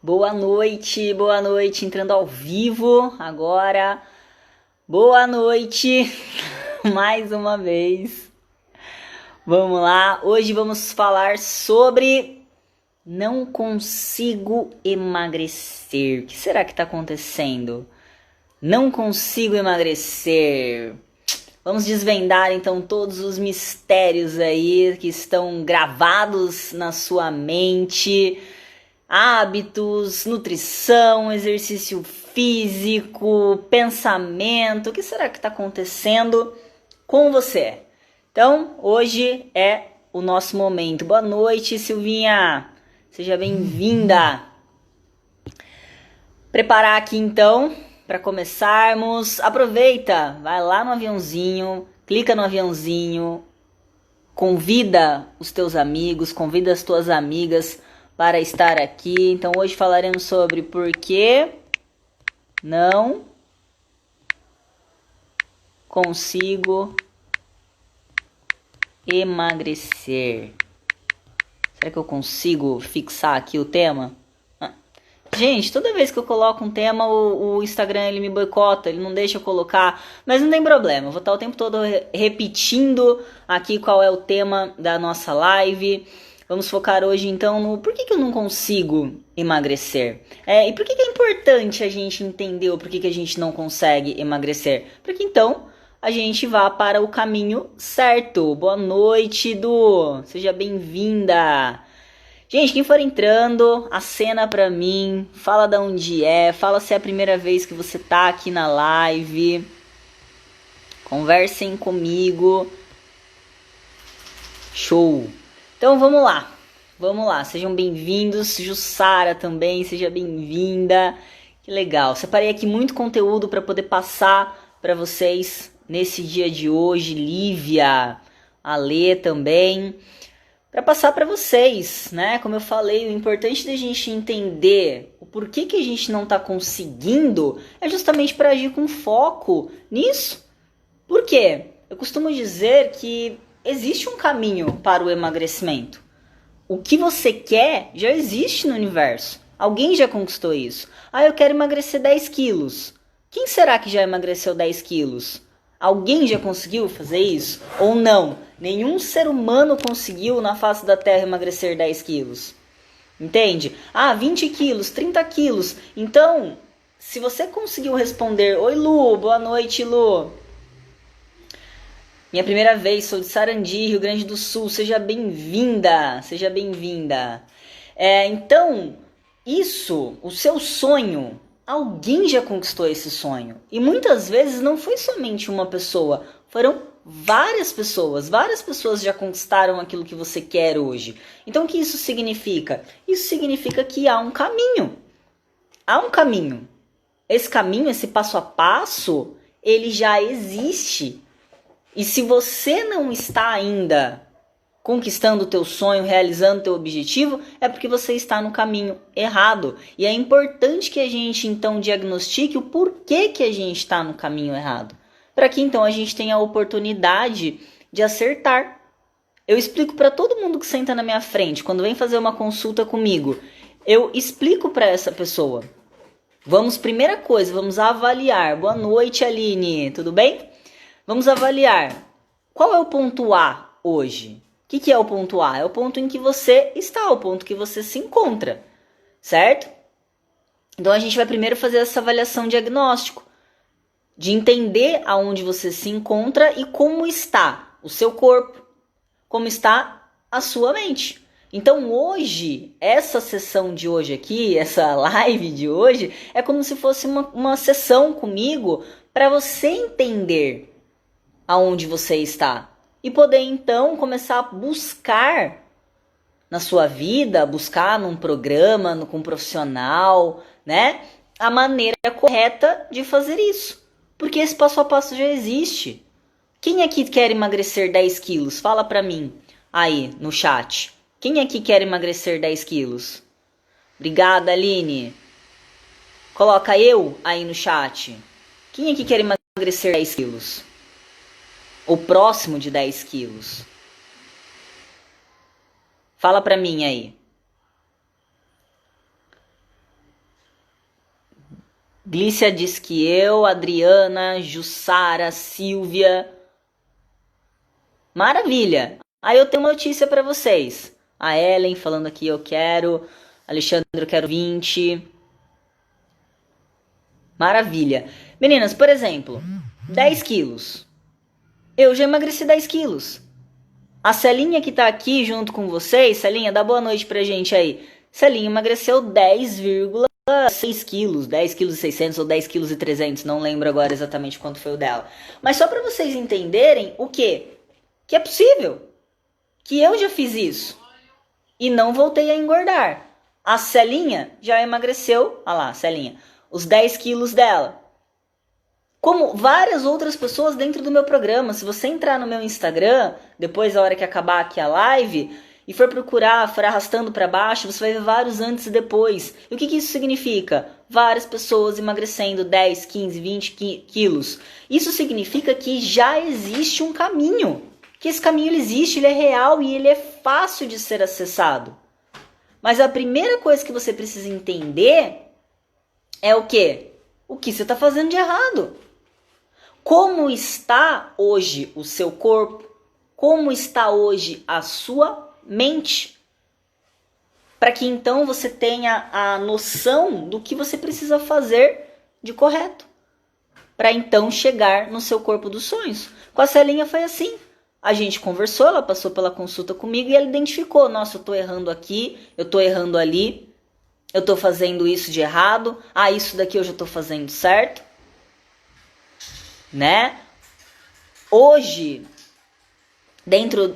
Boa noite, entrando ao vivo agora. Boa noite, mais uma vez. Vamos lá, hoje vamos falar sobre não consigo emagrecer. O que será que está acontecendo? Não consigo emagrecer. Vamos desvendar então todos os mistérios aí que estão gravados na sua mente. Hábitos, nutrição, exercício físico, pensamento. O que será que está acontecendo com você? Então, hoje é o nosso momento. Boa noite, Silvinha. Seja bem-vinda. Preparar aqui então para começarmos. Aproveita, vai lá no aviãozinho, clica no aviãozinho, convida os teus amigos, convida as tuas amigas para estar aqui. Então hoje falaremos sobre por que não consigo emagrecer. Será que eu consigo fixar aqui o tema? Gente, toda vez que eu coloco um tema, o Instagram ele me boicota, ele não deixa eu colocar, mas não tem problema, eu vou estar o tempo todo repetindo aqui qual é o tema da nossa live. Vamos focar hoje então no por que eu não consigo emagrecer. E por que é importante a gente entender o porquê que a gente não consegue emagrecer? Para que então a gente vá para o caminho certo. Boa noite, Du. Seja bem-vinda. Gente, quem for entrando, acena pra mim, fala de onde é, fala se é a primeira vez que você tá aqui na live. Conversem comigo. Show! Então vamos lá, sejam bem-vindos. Jussara também, seja bem-vinda. Que legal, separei aqui muito conteúdo para poder passar para vocês nesse dia de hoje. Lívia, Alê também. Para passar para vocês, né? Como eu falei, o importante da gente entender o porquê que a gente não está conseguindo é justamente para agir com foco nisso. Por quê? Eu costumo dizer que existe um caminho para o emagrecimento. O que você quer já existe no universo. Alguém já conquistou isso. Eu quero emagrecer 10 quilos. Quem será que já emagreceu 10 quilos? Alguém já conseguiu fazer isso? Ou não? Nenhum ser humano conseguiu na face da Terra emagrecer 10 quilos. Entende? 20 quilos, 30 quilos. Então, se você conseguiu responder: Oi, Lu, boa noite, Lu. Minha primeira vez, sou de Sarandi, Rio Grande do Sul. Seja bem-vinda, seja bem-vinda. Então, isso, o seu sonho, alguém já conquistou esse sonho. E muitas vezes não foi somente uma pessoa, foram várias pessoas já conquistaram aquilo que você quer hoje. Então o que isso significa? Isso significa que há um caminho. Há um caminho. Esse caminho, esse passo a passo, ele já existe. E se você não está ainda conquistando o teu sonho, realizando o teu objetivo, é porque você está no caminho errado. E é importante que a gente então diagnostique o porquê que a gente está no caminho errado. Para que então a gente tenha a oportunidade de acertar. Eu explico para todo mundo que senta na minha frente, quando vem fazer uma consulta comigo, eu explico para essa pessoa. Primeira coisa, vamos avaliar. Boa noite, Aline, tudo bem? Vamos avaliar. Qual é o ponto A hoje? O que é o ponto A? É o ponto em que você está, o ponto que você se encontra, certo? Então a gente vai primeiro fazer essa avaliação diagnóstico, de entender aonde você se encontra e como está o seu corpo, como está a sua mente. Então hoje, essa sessão de hoje aqui, essa live de hoje, é como se fosse uma sessão comigo para você entender aonde você está e poder então começar a buscar na sua vida, buscar num programa, com um profissional, né, a maneira correta de fazer isso, porque esse passo a passo já existe. Quem aqui quer emagrecer 10 quilos? Fala pra mim aí no chat. Quem aqui quer emagrecer 10 quilos? Obrigada, Aline. Coloca eu aí no chat. Quem aqui quer emagrecer 10 quilos? Ou próximo de 10 quilos? Fala pra mim aí. Glícia diz que eu, Adriana, Jussara, Silvia. Maravilha! Aí eu tenho uma notícia pra vocês. A Ellen falando aqui, eu quero. Alexandre, eu quero 20. Maravilha. Meninas, por exemplo, 10 quilos. Eu já emagreci 10 quilos. A Celinha que tá aqui junto com vocês, Celinha, dá boa noite pra gente aí. Celinha emagreceu 10,6 quilos, 10 quilos e 600 ou 10 quilos e 300, não lembro agora exatamente quanto foi o dela. Mas só pra vocês entenderem o quê? Que é possível. Que eu já fiz isso. E não voltei a engordar. A Celinha já emagreceu, olha lá, Celinha, os 10 quilos dela. Como várias outras pessoas dentro do meu programa. Se você entrar no meu Instagram, depois da hora que acabar aqui a live, e for procurar, for arrastando para baixo, você vai ver vários antes e depois. E o que isso significa? Várias pessoas emagrecendo 10, 15, 20 quilos. Isso significa que já existe um caminho. Que esse caminho ele existe, ele é real e ele é fácil de ser acessado. Mas a primeira coisa que você precisa entender é o quê? O que você está fazendo de errado. Como está hoje o seu corpo? Como está hoje a sua mente? Para que então você tenha a noção do que você precisa fazer de correto. Para então chegar no seu corpo dos sonhos. Com a Celinha foi assim. A gente conversou, ela passou pela consulta comigo e ela identificou. Nossa, eu tô errando aqui, eu tô errando ali. Eu tô fazendo isso de errado. Ah, isso daqui eu já tô fazendo certo. Né? Hoje, dentro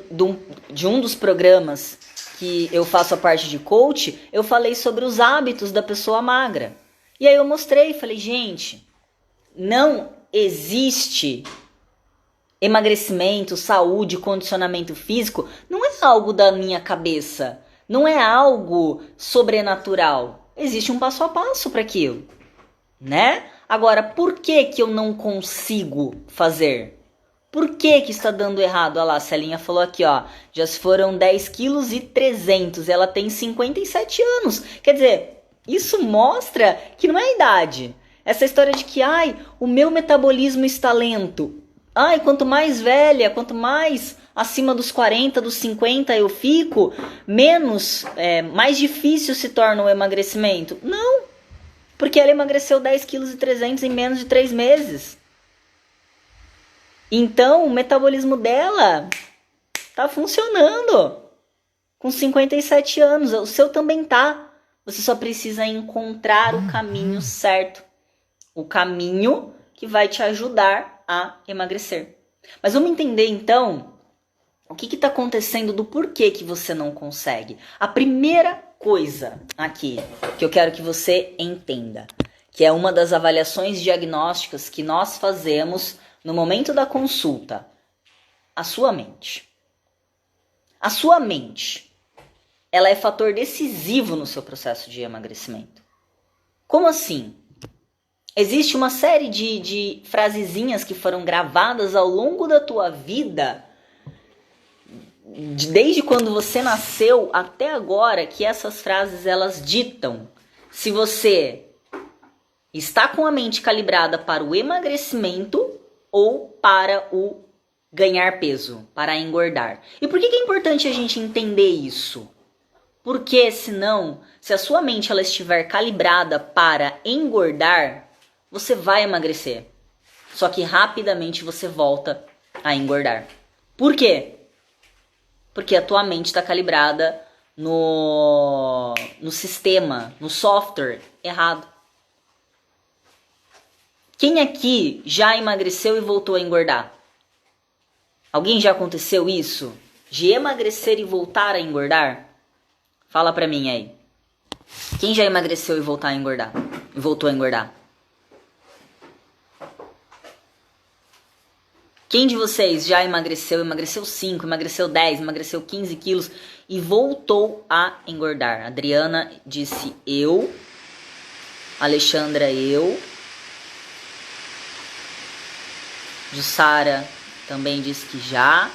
de um dos programas que eu faço a parte de coach, eu falei sobre os hábitos da pessoa magra. E aí eu mostrei, falei, gente, não existe emagrecimento, saúde, condicionamento físico, não é algo da minha cabeça, não é algo sobrenatural. Existe um passo a passo para aquilo, né? Agora, por que eu não consigo fazer? Por que está dando errado? Olha lá, a Celinha falou aqui, ó. Já se foram 10 quilos e 300. Ela tem 57 anos. Quer dizer, isso mostra que não é a idade. Essa história de que, ai, o meu metabolismo está lento. Ai, quanto mais velha, quanto mais acima dos 40, dos 50 eu fico, mais difícil se torna o emagrecimento. Não. Porque ela emagreceu 10 quilos e 300 em menos de 3 meses. Então, o metabolismo dela tá funcionando. Com 57 anos. O seu também tá. Você só precisa encontrar o caminho certo. O caminho que vai te ajudar a emagrecer. Mas vamos entender, então, o que está acontecendo do porquê que você não consegue. A primeira coisa aqui que eu quero que você entenda, que é uma das avaliações diagnósticas que nós fazemos no momento da consulta, a sua mente. A sua mente, ela é fator decisivo no seu processo de emagrecimento. Como assim? Existe uma série de frasezinhas que foram gravadas ao longo da tua vida, desde quando você nasceu até agora, que essas frases elas ditam se você está com a mente calibrada para o emagrecimento ou para o ganhar peso, para engordar. E por que é importante a gente entender isso? Porque senão, se a sua mente ela estiver calibrada para engordar, você vai emagrecer. Só que rapidamente você volta a engordar. Por quê? Porque a tua mente está calibrada no sistema, no software errado. Quem aqui já emagreceu e voltou a engordar? Alguém já aconteceu isso? De emagrecer e voltar a engordar? Fala pra mim aí. Quem já emagreceu e voltou a engordar? E voltou a engordar? Quem de vocês já emagreceu 5, emagreceu 10, emagreceu 15 quilos e voltou a engordar? Adriana disse eu. Alexandra, eu. Jussara também disse que já.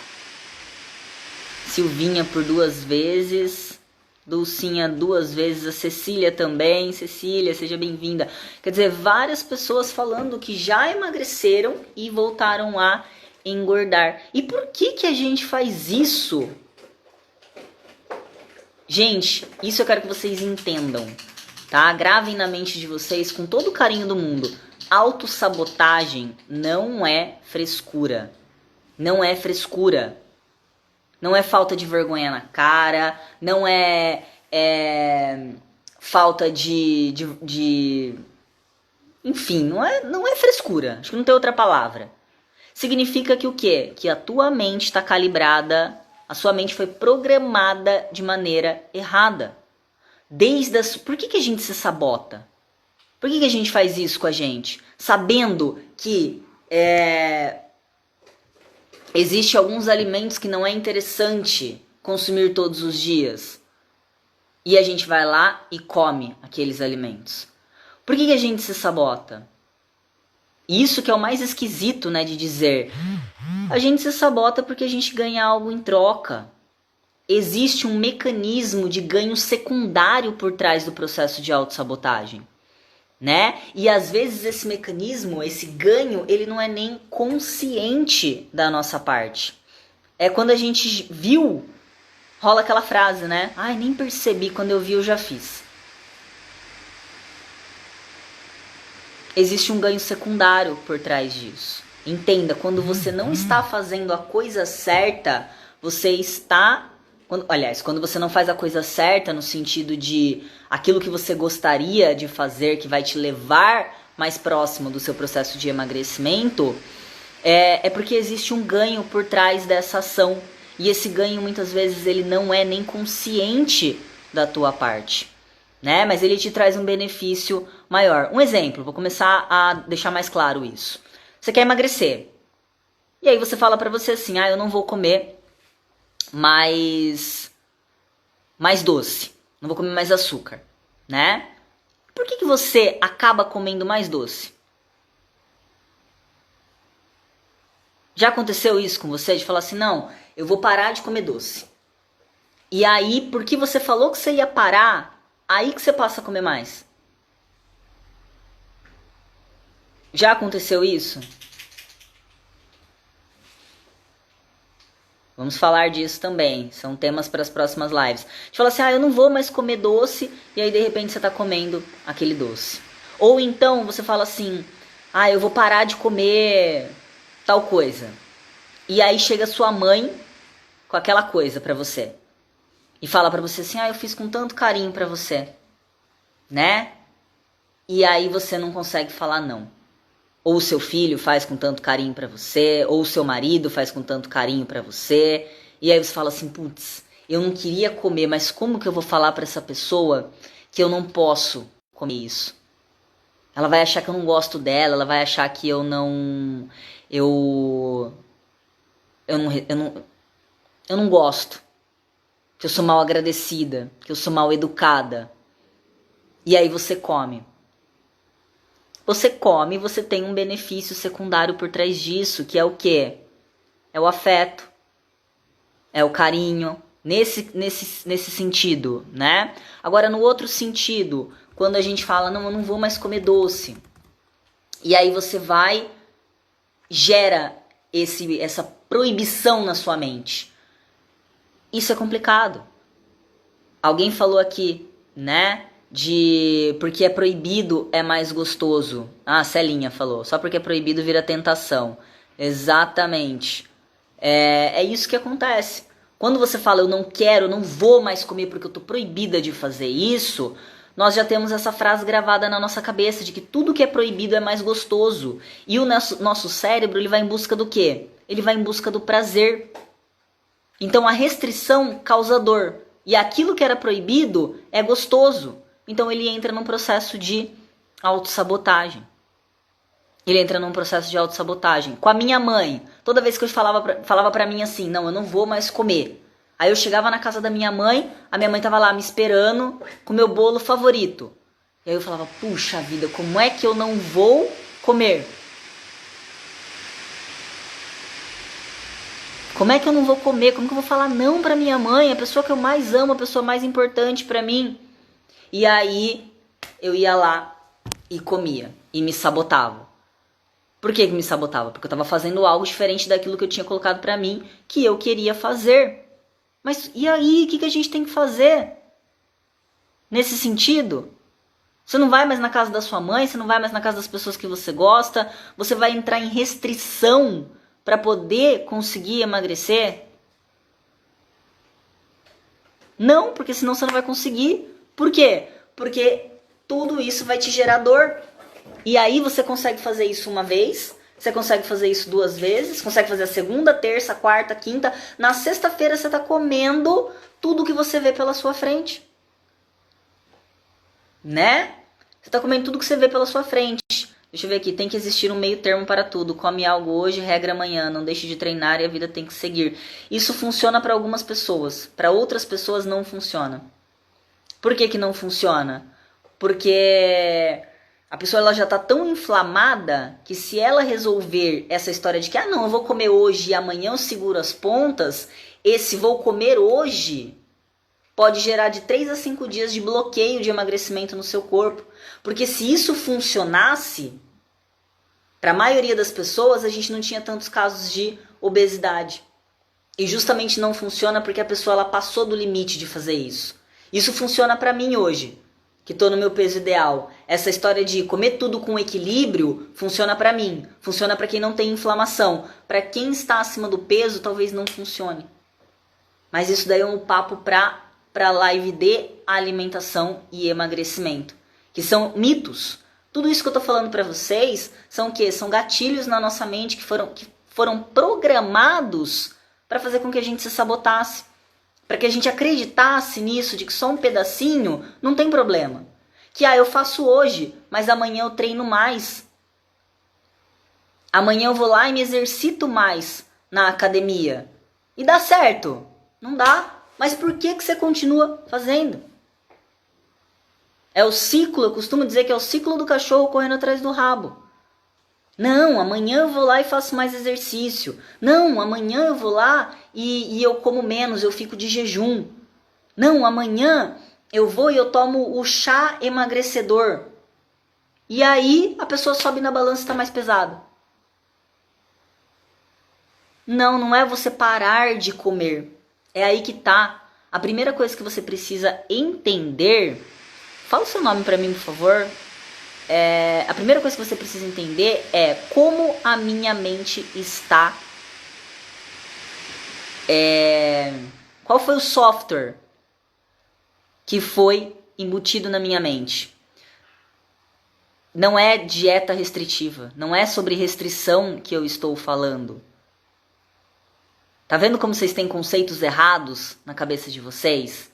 Silvinha por 2 vezes. Dulcinha 2 vezes, a Cecília também. Cecília, seja bem-vinda. Quer dizer, várias pessoas falando que já emagreceram e voltaram a engordar. E por que que a gente faz isso? Gente, isso eu quero que vocês entendam, tá? Gravem na mente de vocês com todo o carinho do mundo. Autossabotagem não é frescura. Não é frescura. Não é falta de vergonha na cara. Não é falta de... Enfim, não é frescura. Acho que não tem outra palavra. Significa que o quê? Que a tua mente está calibrada, a sua mente foi programada de maneira errada. Por que a gente se sabota? Por que a gente faz isso com a gente? Sabendo que existe alguns alimentos que não é interessante consumir todos os dias. E a gente vai lá e come aqueles alimentos. Por que a gente se sabota? Isso que é o mais esquisito, né, de dizer. A gente se sabota porque a gente ganha algo em troca. Existe um mecanismo de ganho secundário por trás do processo de autossabotagem, né? E às vezes esse mecanismo, esse ganho, ele não é nem consciente da nossa parte. É quando a gente viu, rola aquela frase, né? Ai, nem percebi, quando eu vi eu já fiz. Existe um ganho secundário por trás disso. Entenda, quando você não está fazendo a coisa certa, você está... Quando você não faz a coisa certa no sentido de aquilo que você gostaria de fazer, que vai te levar mais próximo do seu processo de emagrecimento, é porque existe um ganho por trás dessa ação. E esse ganho, muitas vezes, ele não é nem consciente da tua parte, né? Mas ele te traz um benefício maior. Um exemplo, vou começar a deixar mais claro isso. Você quer emagrecer. E aí você fala pra você assim, eu não vou comer mais doce. Não vou comer mais açúcar, né? Por que você acaba comendo mais doce? Já aconteceu isso com você? De falar assim, não, eu vou parar de comer doce. E aí, porque você falou que você ia parar, aí que você passa a comer mais. Já aconteceu isso? Vamos falar disso também. São temas para as próximas lives. A gente fala assim, eu não vou mais comer doce. E aí, de repente, você está comendo aquele doce. Ou então, você fala assim, eu vou parar de comer tal coisa. E aí, chega sua mãe com aquela coisa para você. E fala para você assim, eu fiz com tanto carinho para você. Né? E aí, você não consegue falar não. Ou o seu filho faz com tanto carinho pra você, ou o seu marido faz com tanto carinho pra você. E aí você fala assim, putz, eu não queria comer, mas como que eu vou falar pra essa pessoa que eu não posso comer isso? Ela vai achar que eu não gosto dela, ela vai achar que eu não gosto, que eu sou mal agradecida, que eu sou mal educada. E aí você come. Você come, você tem um benefício secundário por trás disso, que é o quê? É o afeto, é o carinho, nesse sentido, né? Agora, no outro sentido, quando a gente fala, não, eu não vou mais comer doce, e aí você gera essa proibição na sua mente. Isso é complicado. Alguém falou aqui, né? Porque é proibido é mais gostoso. A Celinha falou, só porque é proibido vira tentação. Exatamente. É isso que acontece. Quando você fala, eu não quero, não vou mais comer porque eu tô proibida de fazer isso, nós já temos essa frase gravada na nossa cabeça de que tudo que é proibido é mais gostoso. E o nosso cérebro, ele vai em busca do quê? Ele vai em busca do prazer. Então a restrição causa dor. E aquilo que era proibido é gostoso. Então ele entra num processo de autossabotagem. Ele entra num processo de autossabotagem. Com a minha mãe, toda vez que eu falava pra mim assim, não, eu não vou mais comer. Aí eu chegava na casa da minha mãe, a minha mãe tava lá me esperando com o meu bolo favorito. E aí eu falava, puxa vida, como é que eu não vou comer? Como é que eu não vou comer? Como que eu vou falar não pra minha mãe, a pessoa que eu mais amo, a pessoa mais importante pra mim? E aí eu ia lá e comia e me sabotava. Por que me sabotava? Porque eu estava fazendo algo diferente daquilo que eu tinha colocado pra mim, que eu queria fazer. Mas e aí, o que a gente tem que fazer? Nesse sentido? Você não vai mais na casa da sua mãe, você não vai mais na casa das pessoas que você gosta, você vai entrar em restrição para poder conseguir emagrecer? Não, porque senão você não vai conseguir. Por quê? Porque tudo isso vai te gerar dor. E aí você consegue fazer isso uma vez, você consegue fazer isso 2 vezes, consegue fazer a segunda, terça, quarta, quinta. Na sexta-feira você está comendo tudo que você vê pela sua frente. Né? Você está comendo tudo que você vê pela sua frente. Deixa eu ver aqui, tem que existir um meio termo para tudo. Come algo hoje, regra amanhã. Não deixe de treinar e a vida tem que seguir. Isso funciona para algumas pessoas. Para outras pessoas não funciona. Por que não funciona? Porque a pessoa ela já está tão inflamada que se ela resolver essa história de que não, eu vou comer hoje e amanhã eu seguro as pontas, esse vou comer hoje pode gerar de 3 a 5 dias de bloqueio de emagrecimento no seu corpo. Porque se isso funcionasse, para a maioria das pessoas, a gente não tinha tantos casos de obesidade. E justamente não funciona porque a pessoa ela passou do limite de fazer isso. Isso funciona para mim hoje, que estou no meu peso ideal. Essa história de comer tudo com equilíbrio funciona para mim. Funciona para quem não tem inflamação. Para quem está acima do peso, talvez não funcione. Mas isso daí é um papo para live de alimentação e emagrecimento, que são mitos. Tudo isso que eu tô falando para vocês são o quê? São gatilhos na nossa mente que foram programados para fazer com que a gente se sabotasse, para que a gente acreditasse nisso, de que só um pedacinho não tem problema. Que eu faço hoje, mas amanhã eu treino mais. Amanhã eu vou lá e me exercito mais na academia. E dá certo? Não dá. Mas por que você continua fazendo? É o ciclo, eu costumo dizer que é o ciclo do cachorro correndo atrás do rabo. Não, amanhã eu vou lá e faço mais exercício. Não, amanhã eu vou lá e eu como menos, eu fico de jejum. Não, amanhã eu vou e eu tomo o chá emagrecedor. E aí a pessoa sobe na balança e está mais pesada. Não, não é você parar de comer. É aí que tá. A primeira coisa que você precisa entender... Fala o seu nome pra mim, por favor. A primeira coisa que você precisa entender é como a minha mente está... Qual foi o software que foi embutido na minha mente? Não é dieta restritiva. Não é sobre restrição que eu estou falando. Tá vendo como vocês têm conceitos errados na cabeça de vocês?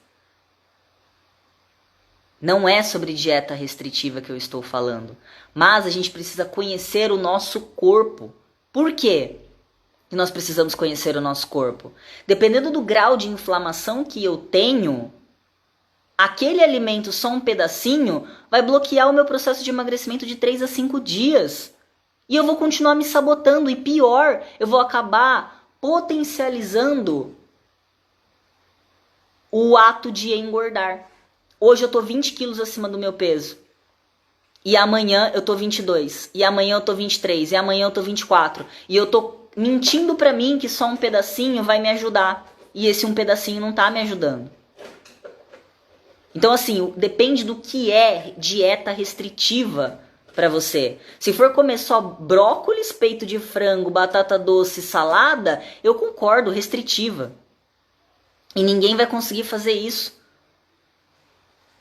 Não é sobre dieta restritiva que eu estou falando. Mas a gente precisa conhecer o nosso corpo. Por quê que nós precisamos conhecer o nosso corpo? Dependendo do grau de inflamação que eu tenho, aquele alimento, só um pedacinho, vai bloquear o meu processo de emagrecimento de 3 a 5 dias. E eu vou continuar me sabotando. E pior, eu vou acabar potencializando o ato de engordar. Hoje eu tô 20 quilos acima do meu peso. E amanhã eu tô 22. E amanhã eu tô 23. E amanhã eu tô 24. E eu tô mentindo pra mim que só um pedacinho vai me ajudar. E esse um pedacinho não tá me ajudando. Então assim, depende do que é dieta restritiva para você. Se for comer só brócolis, peito de frango, batata doce, salada, eu concordo, restritiva. E ninguém vai conseguir fazer isso.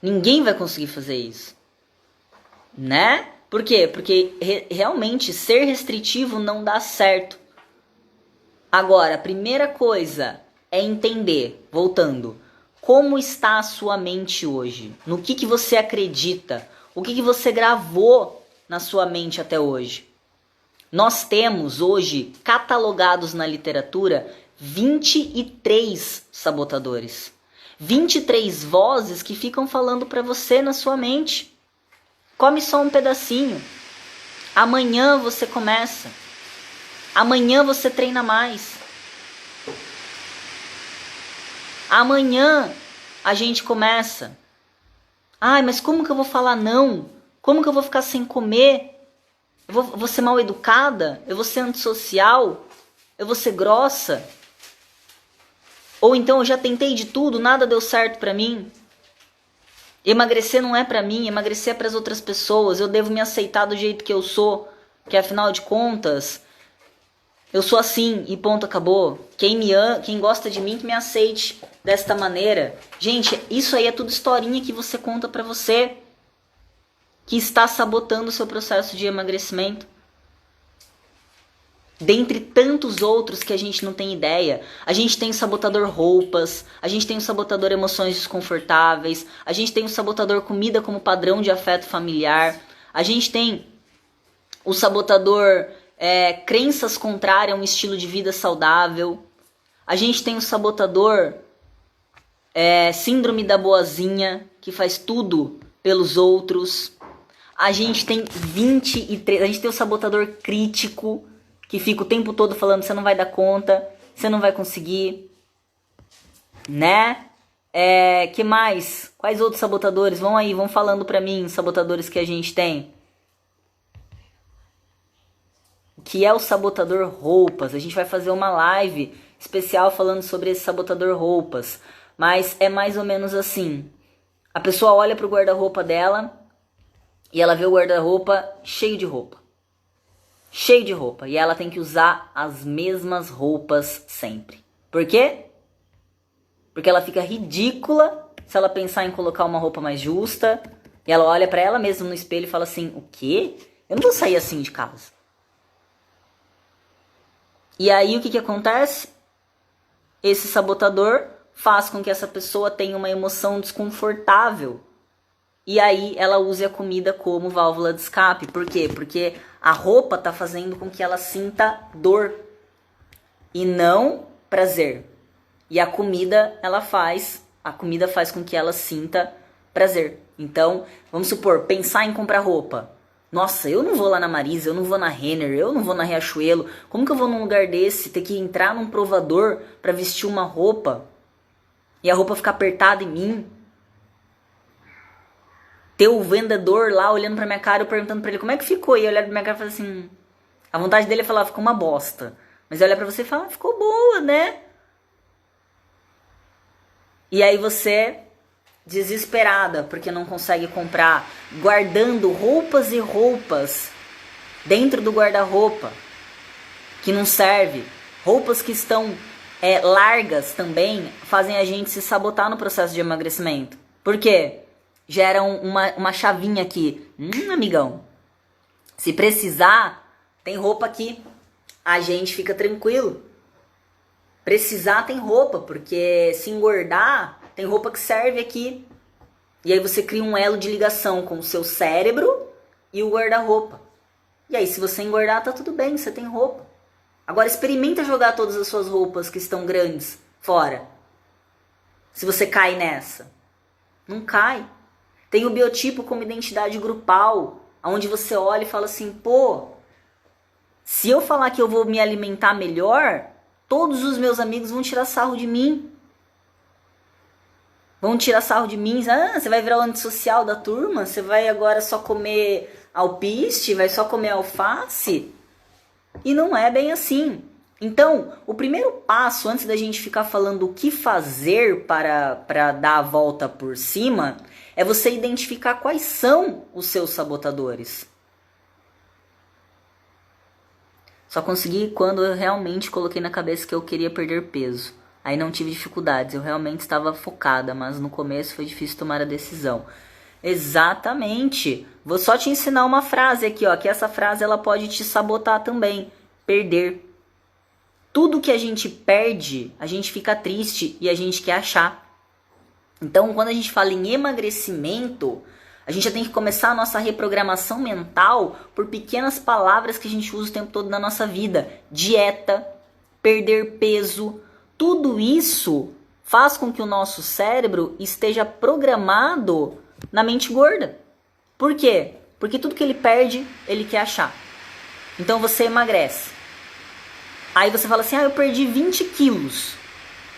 Ninguém vai conseguir fazer isso. Né? Por quê? Porque realmente ser restritivo não dá certo. Agora, a primeira coisa é entender, voltando, como está a sua mente hoje? No que você acredita? O que você gravou na sua mente até hoje? Nós temos hoje catalogados na literatura 23 sabotadores. 23 vozes que ficam falando para você na sua mente. Come só um pedacinho. Amanhã você começa. Amanhã você treina mais. Amanhã a gente começa. Ai, mas como que eu vou falar não? Como que eu vou ficar sem comer? Eu vou ser mal educada? Eu vou ser antissocial? Eu vou ser grossa? Ou então eu já tentei de tudo, nada deu certo pra mim? Emagrecer não é pra mim, emagrecer é pras outras pessoas. Eu devo me aceitar do jeito que eu sou, que afinal de contas, eu sou assim e ponto, acabou. Quem gosta de mim que me aceite desta maneira. Gente, isso aí é tudo historinha que você conta pra você, que está sabotando o seu processo de emagrecimento. Dentre tantos outros que a gente não tem ideia. A gente tem o sabotador roupas, a gente tem o sabotador emoções desconfortáveis, a gente tem o sabotador comida como padrão de afeto familiar, a gente tem o sabotador crenças contrárias a um estilo de vida saudável, a gente tem o sabotador síndrome da boazinha, que faz tudo pelos outros. A gente tem 23, a gente tem o sabotador crítico, que fica o tempo todo falando, você não vai dar conta, você não vai conseguir, né? Que mais? Quais outros sabotadores? Vão aí, vão falando pra mim, os sabotadores que a gente tem. O que é o sabotador roupas? A gente vai fazer uma live especial falando sobre esse sabotador roupas. Mas é mais ou menos assim. A pessoa olha pro guarda-roupa dela e ela vê o guarda-roupa cheio de roupa. Cheio de roupa. E ela tem que usar as mesmas roupas sempre. Por quê? Porque ela fica ridícula se ela pensar em colocar uma roupa mais justa. E ela olha pra ela mesma no espelho e fala assim, o quê? Eu não vou sair assim de casa. E aí o que acontece? Esse sabotador faz com que essa pessoa tenha uma emoção desconfortável. E aí ela use a comida como válvula de escape. Por quê? Porque a roupa está fazendo com que ela sinta dor e não prazer. E a comida faz com que ela sinta prazer. Então, vamos supor, pensar em comprar roupa. Nossa, eu não vou lá na Marisa, eu não vou na Renner, eu não vou na Riachuelo. Como que eu vou num lugar desse, ter que entrar num provador para vestir uma roupa e a roupa ficar apertada em mim? Ter o vendedor lá olhando pra minha cara, eu perguntando pra ele como é que ficou. E eu olhar pra minha cara e falar assim... A vontade dele é falar, ficou uma bosta. Mas eu olhar pra você e falar, ficou boa, né? E aí você, desesperada, porque não consegue comprar, guardando roupas e roupas dentro do guarda-roupa, que não serve. Roupas que estão largas também, fazem a gente se sabotar no processo de emagrecimento. Por quê? Geram uma chavinha aqui. Amigão, se precisar, tem roupa aqui. A gente fica tranquilo. Precisar tem roupa, porque se engordar, tem roupa que serve aqui. E aí você cria um elo de ligação com o seu cérebro e o guarda-roupa. E aí se você engordar, tá tudo bem, você tem roupa. Agora experimenta jogar todas as suas roupas que estão grandes fora. Se você cai nessa. Não cai. Tem o biotipo como identidade grupal, onde você olha e fala assim, pô, se eu falar que eu vou me alimentar melhor, todos os meus amigos vão tirar sarro de mim. Vão tirar sarro de mim. Ah, você vai virar o antissocial da turma? Você vai agora só comer alpiste? Vai só comer alface? E não é bem assim. Então, o primeiro passo, antes da gente ficar falando o que fazer para dar a volta por cima, é você identificar quais são os seus sabotadores. Só consegui quando eu realmente coloquei na cabeça que eu queria perder peso. Aí não tive dificuldades, eu realmente estava focada, mas no começo foi difícil tomar a decisão. Exatamente. Vou só te ensinar uma frase aqui, ó, que essa frase ela pode te sabotar também. Perder. Tudo que a gente perde, a gente fica triste e a gente quer achar. Então, quando a gente fala em emagrecimento, a gente já tem que começar a nossa reprogramação mental por pequenas palavras que a gente usa o tempo todo na nossa vida. Dieta, perder peso, tudo isso faz com que o nosso cérebro esteja programado na mente gorda. Por quê? Porque tudo que ele perde, ele quer achar. Então você emagrece. Aí você fala assim, eu perdi 20 quilos.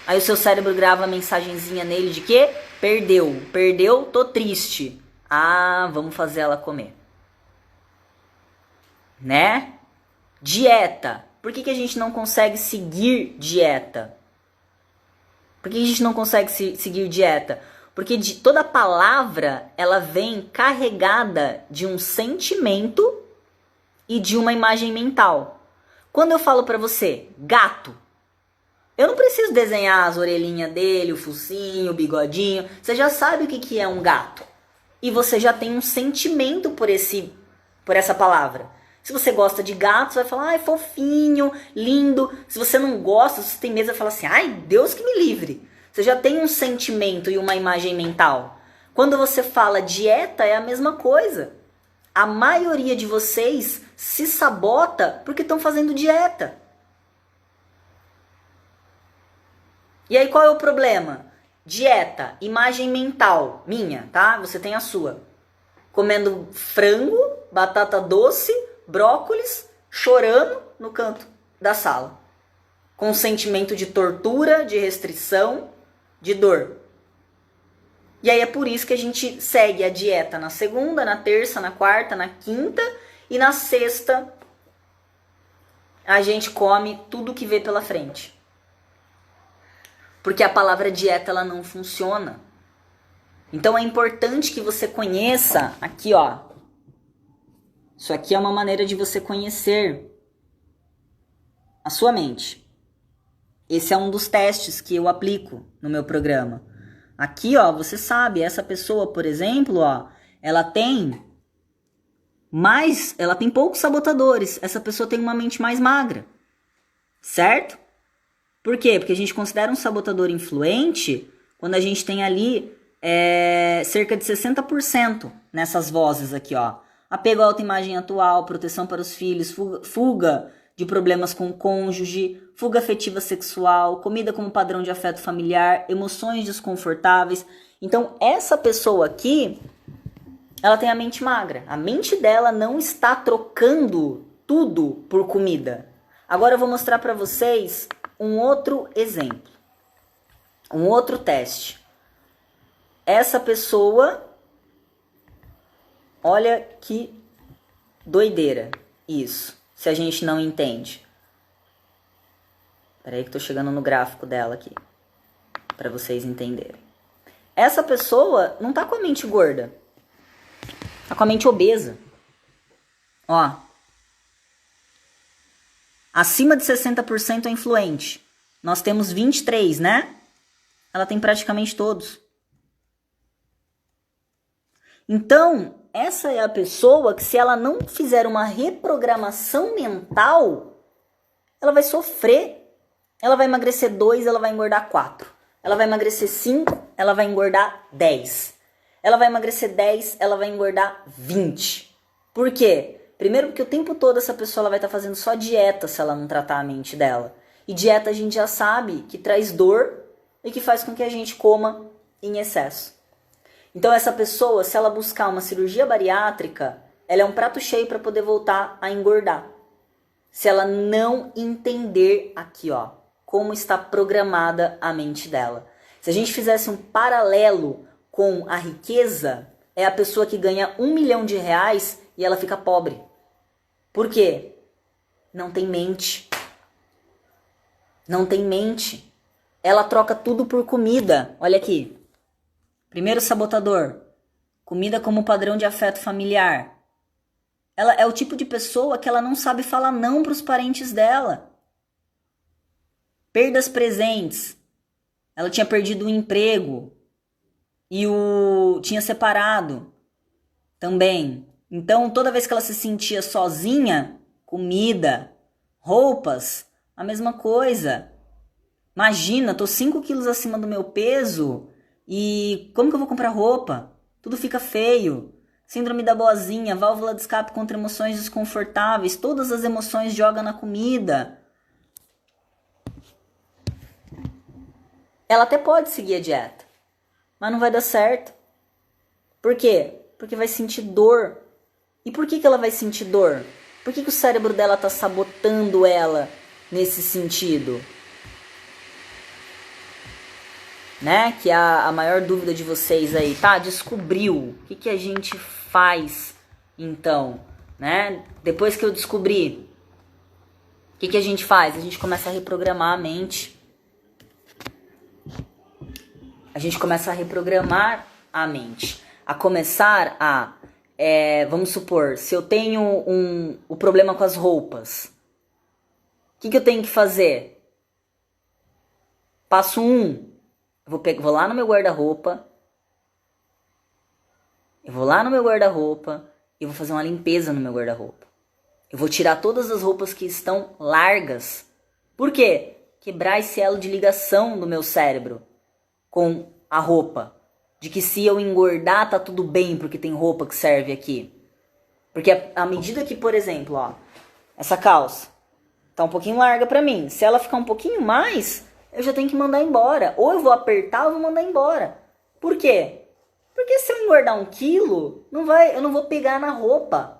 Aí o seu cérebro grava a mensagenzinha nele de quê? Perdeu. Perdeu, tô triste. Ah, vamos fazer ela comer. Né? Dieta. Por que a gente não consegue seguir dieta? Por que a gente não consegue seguir dieta? Porque toda palavra, ela vem carregada de um sentimento e de uma imagem mental. Quando eu falo pra você, gato, eu não preciso desenhar as orelhinhas dele, o focinho, o bigodinho. Você já sabe o que é um gato. E você já tem um sentimento por essa palavra. Se você gosta de gato, você vai falar, ai, fofinho, lindo. Se você não gosta, se você tem medo, você vai falar assim, ai, Deus que me livre. Você já tem um sentimento e uma imagem mental. Quando você fala dieta, é a mesma coisa. A maioria de vocês se sabota porque estão fazendo dieta. E aí qual é o problema? Dieta, imagem mental, minha, tá? Você tem a sua. Comendo frango, batata doce, brócolis, chorando no canto da sala. Com um sentimento de tortura, de restrição, de dor. E aí é por isso que a gente segue a dieta na segunda, na terça, na quarta, na quinta e na sexta a gente come tudo que vê pela frente. Porque a palavra dieta ela não funciona. Então é importante que você conheça aqui, ó. Isso aqui é uma maneira de você conhecer a sua mente. Esse é um dos testes que eu aplico no meu programa. Aqui, ó, você sabe, essa pessoa, por exemplo, ó, ela tem poucos sabotadores. Essa pessoa tem uma mente mais magra. Certo? Por quê? Porque a gente considera um sabotador influente quando a gente tem ali cerca de 60% nessas vozes aqui, ó. Apego à autoimagem atual, proteção para os filhos, fuga de problemas com o cônjuge, fuga afetiva sexual, comida como padrão de afeto familiar, emoções desconfortáveis. Então, essa pessoa aqui, ela tem a mente magra. A mente dela não está trocando tudo por comida. Agora eu vou mostrar para vocês um outro exemplo. Um outro teste. Essa pessoa, olha que doideira isso, se a gente não entende. Peraí que tô chegando no gráfico dela aqui, para vocês entenderem. Essa pessoa não tá com a mente gorda, tá com a mente obesa. Ó, acima de 60% é influente. Nós temos 23, né? Ela tem praticamente todos. Então, essa é a pessoa que, se ela não fizer uma reprogramação mental, ela vai sofrer. Ela vai emagrecer 2, ela vai engordar 4. Ela vai emagrecer 5, ela vai engordar 10. Ela vai emagrecer 10, ela vai engordar 20. Por quê? Primeiro porque o tempo todo essa pessoa ela vai estar fazendo só dieta se ela não tratar a mente dela. E dieta a gente já sabe que traz dor e que faz com que a gente coma em excesso. Então essa pessoa, se ela buscar uma cirurgia bariátrica, ela é um prato cheio para poder voltar a engordar. Se ela não entender aqui, ó, como está programada a mente dela. Se a gente fizesse um paralelo com a riqueza, é a pessoa que ganha R$1 milhão e ela fica pobre. Por quê? Não tem mente. Não tem mente. Ela troca tudo por comida. Olha aqui. Primeiro sabotador. Comida como padrão de afeto familiar. Ela é o tipo de pessoa que ela não sabe falar não para os parentes dela. Perdas presentes. Ela tinha perdido o emprego. E tinha separado também. Então, toda vez que ela se sentia sozinha, comida, roupas, a mesma coisa. Imagina, tô 5 quilos acima do meu peso e como que eu vou comprar roupa? Tudo fica feio. Síndrome da boazinha, válvula de escape contra emoções desconfortáveis, todas as emoções joga na comida. Ela até pode seguir a dieta, mas não vai dar certo. Por quê? Porque vai sentir dor. E por que ela vai sentir dor? Por que o cérebro dela está sabotando ela nesse sentido? né? Que é a maior dúvida de vocês aí, tá? Descobriu. O que a gente faz, então, né? Depois que eu descobri, o que a gente faz? A gente começa a reprogramar a mente. A gente começa a reprogramar a mente. A começar a... vamos supor, se eu tenho o problema com as roupas, o que eu tenho que fazer? Passo 1. Vou lá no meu guarda-roupa. Eu vou lá no meu guarda-roupa e vou fazer uma limpeza no meu guarda-roupa. Eu vou tirar todas as roupas que estão largas. Por quê? Quebrar esse elo de ligação do meu cérebro com a roupa. De que se eu engordar tá tudo bem porque tem roupa que serve aqui. Porque à medida que, por exemplo, ó, essa calça tá um pouquinho larga pra mim. Se ela ficar um pouquinho mais, eu já tenho que mandar embora. Ou eu vou apertar ou vou mandar embora. Por quê? Porque se eu engordar 1 quilo, eu não vou pegar na roupa.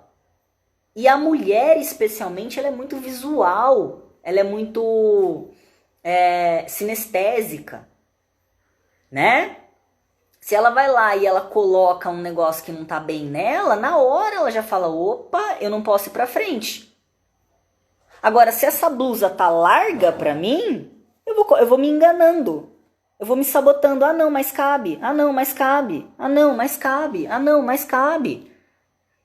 E a mulher, especialmente, ela é muito visual. Ela é muito sinestésica. Né? Se ela vai lá e ela coloca um negócio que não tá bem nela, na hora ela já fala, opa, eu não posso ir pra frente. Agora, se essa blusa tá larga pra mim, eu vou me enganando. Eu vou me sabotando. Ah, não, mas cabe. Ah, não, mas cabe. Ah, não, mas cabe. Ah, não, mas cabe.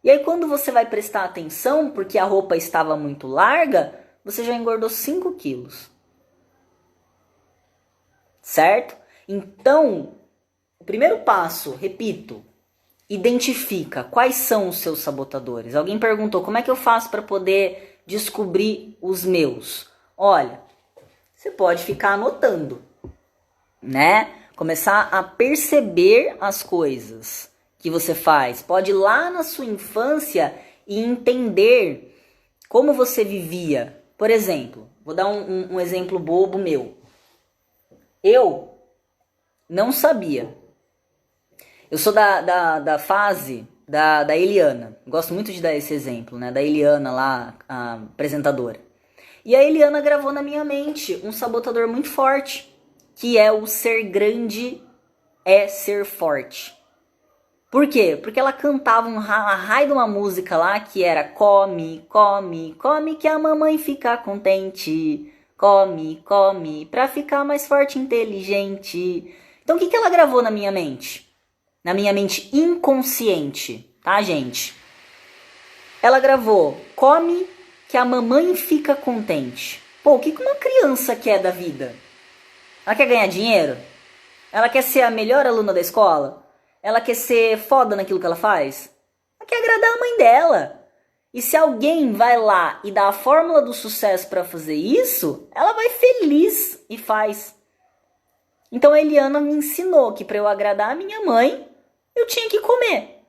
E aí, quando você vai prestar atenção, porque a roupa estava muito larga, você já engordou 5 quilos. Certo? Então, o primeiro passo, repito, identifica quais são os seus sabotadores. Alguém perguntou, como é que eu faço para poder descobrir os meus? Olha, você pode ficar anotando, né? Começar a perceber as coisas que você faz. Pode ir lá na sua infância e entender como você vivia. Por exemplo, vou dar um exemplo bobo meu. Eu não sabia. Eu sou da fase da Eliana. Gosto muito de dar esse exemplo, né? Da Eliana lá, a apresentadora. E a Eliana gravou na minha mente um sabotador muito forte, que é o ser grande é ser forte. Por quê? Porque ela cantava uma raio de uma música lá que era come, come, come que a mamãe fica contente. Come, come, pra ficar mais forte e inteligente. Então o que ela gravou na minha mente? Na minha mente inconsciente, tá, gente? Ela gravou, come que a mamãe fica contente. Pô, o que uma criança quer da vida? Ela quer ganhar dinheiro? Ela quer ser a melhor aluna da escola? Ela quer ser foda naquilo que ela faz? Ela quer agradar a mãe dela. E se alguém vai lá e dá a fórmula do sucesso para fazer isso, ela vai feliz e faz. Então a Eliana me ensinou que para eu agradar a minha mãe, eu tinha que comer.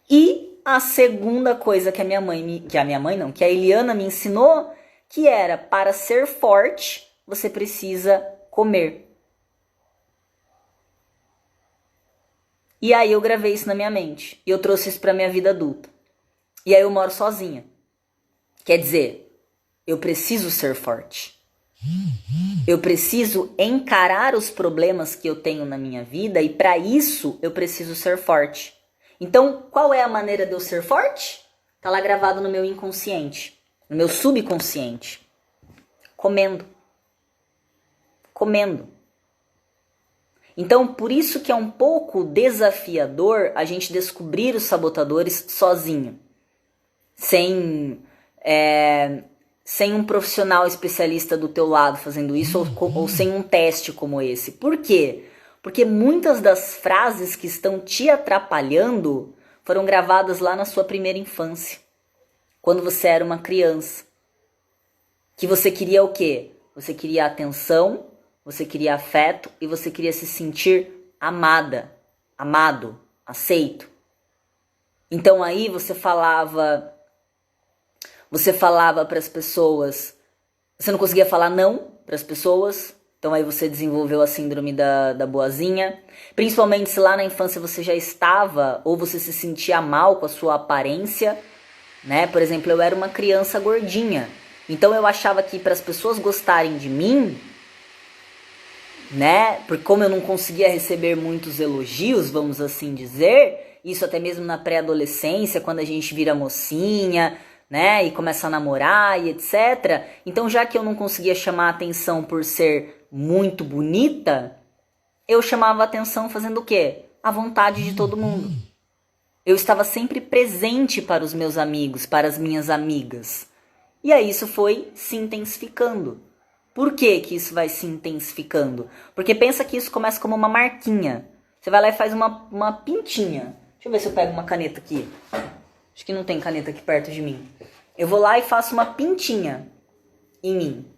E a segunda coisa que a Eliana me ensinou, que era para ser forte, você precisa comer. E aí eu gravei isso na minha mente. E eu trouxe isso pra minha vida adulta. E aí eu moro sozinha. Quer dizer, eu preciso ser forte. Eu preciso encarar os problemas que eu tenho na minha vida. E para isso eu preciso ser forte. Então, qual é a maneira de eu ser forte? Tá lá gravado no meu inconsciente. No meu subconsciente. Comendo. Comendo. Então, por isso que é um pouco desafiador a gente descobrir os sabotadores sozinho. Sem um profissional especialista do teu lado fazendo isso, ou sem um teste como esse. Por quê? Porque muitas das frases que estão te atrapalhando foram gravadas lá na sua primeira infância. Quando você era uma criança. Que você queria o quê? Você queria atenção, você queria afeto e você queria se sentir amada, amado, aceito. Então aí você falava para as pessoas, você não conseguia falar não para as pessoas, então aí você desenvolveu a síndrome da boazinha. Principalmente se lá na infância você já estava ou você se sentia mal com a sua aparência, né? Por exemplo, eu era uma criança gordinha, então eu achava que para as pessoas gostarem de mim, né? Porque como eu não conseguia receber muitos elogios, vamos assim dizer, isso até mesmo na pré-adolescência, quando a gente vira mocinha, né? E começa a namorar e etc. Então, já que eu não conseguia chamar a atenção por ser muito bonita, eu chamava a atenção fazendo o quê? A vontade de todo mundo. Eu estava sempre presente para os meus amigos, para as minhas amigas. E aí isso foi se intensificando. Por que que isso vai se intensificando? Porque pensa que isso começa como uma marquinha. Você vai lá e faz uma pintinha. Deixa eu ver se eu pego uma caneta aqui. Acho que não tem caneta aqui perto de mim. Eu vou lá e faço uma pintinha em mim.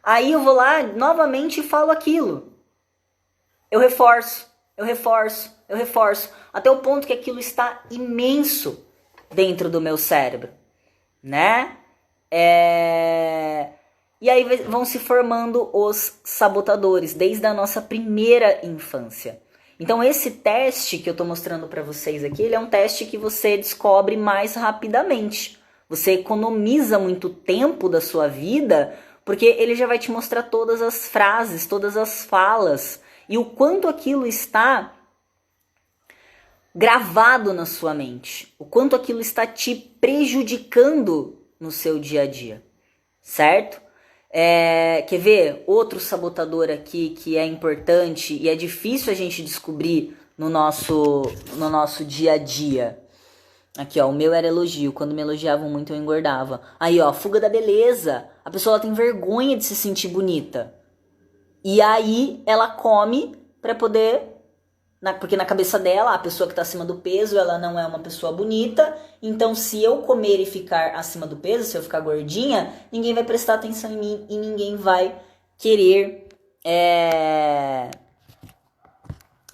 Aí eu vou lá novamente e falo aquilo. Eu reforço, eu reforço, eu reforço. Até o ponto que aquilo está imenso dentro do meu cérebro. Né? E aí vão se formando os sabotadores, desde a nossa primeira infância. Então esse teste que eu estou mostrando para vocês aqui, ele é um teste que você descobre mais rapidamente. Você economiza muito tempo da sua vida, porque ele já vai te mostrar todas as frases, todas as falas, e o quanto aquilo está gravado na sua mente, o quanto aquilo está te prejudicando no seu dia a dia, certo? Quer ver outro sabotador aqui que é importante e é difícil a gente descobrir no nosso dia a dia? Aqui, ó, o meu era elogio. Quando me elogiavam muito eu engordava. Aí, ó, fuga da beleza. A pessoa ela tem vergonha de se sentir bonita. E aí ela come pra poder... Porque na cabeça dela, a pessoa que tá acima do peso, ela não é uma pessoa bonita. Então, se eu comer e ficar acima do peso, se eu ficar gordinha, ninguém vai prestar atenção em mim e ninguém vai querer...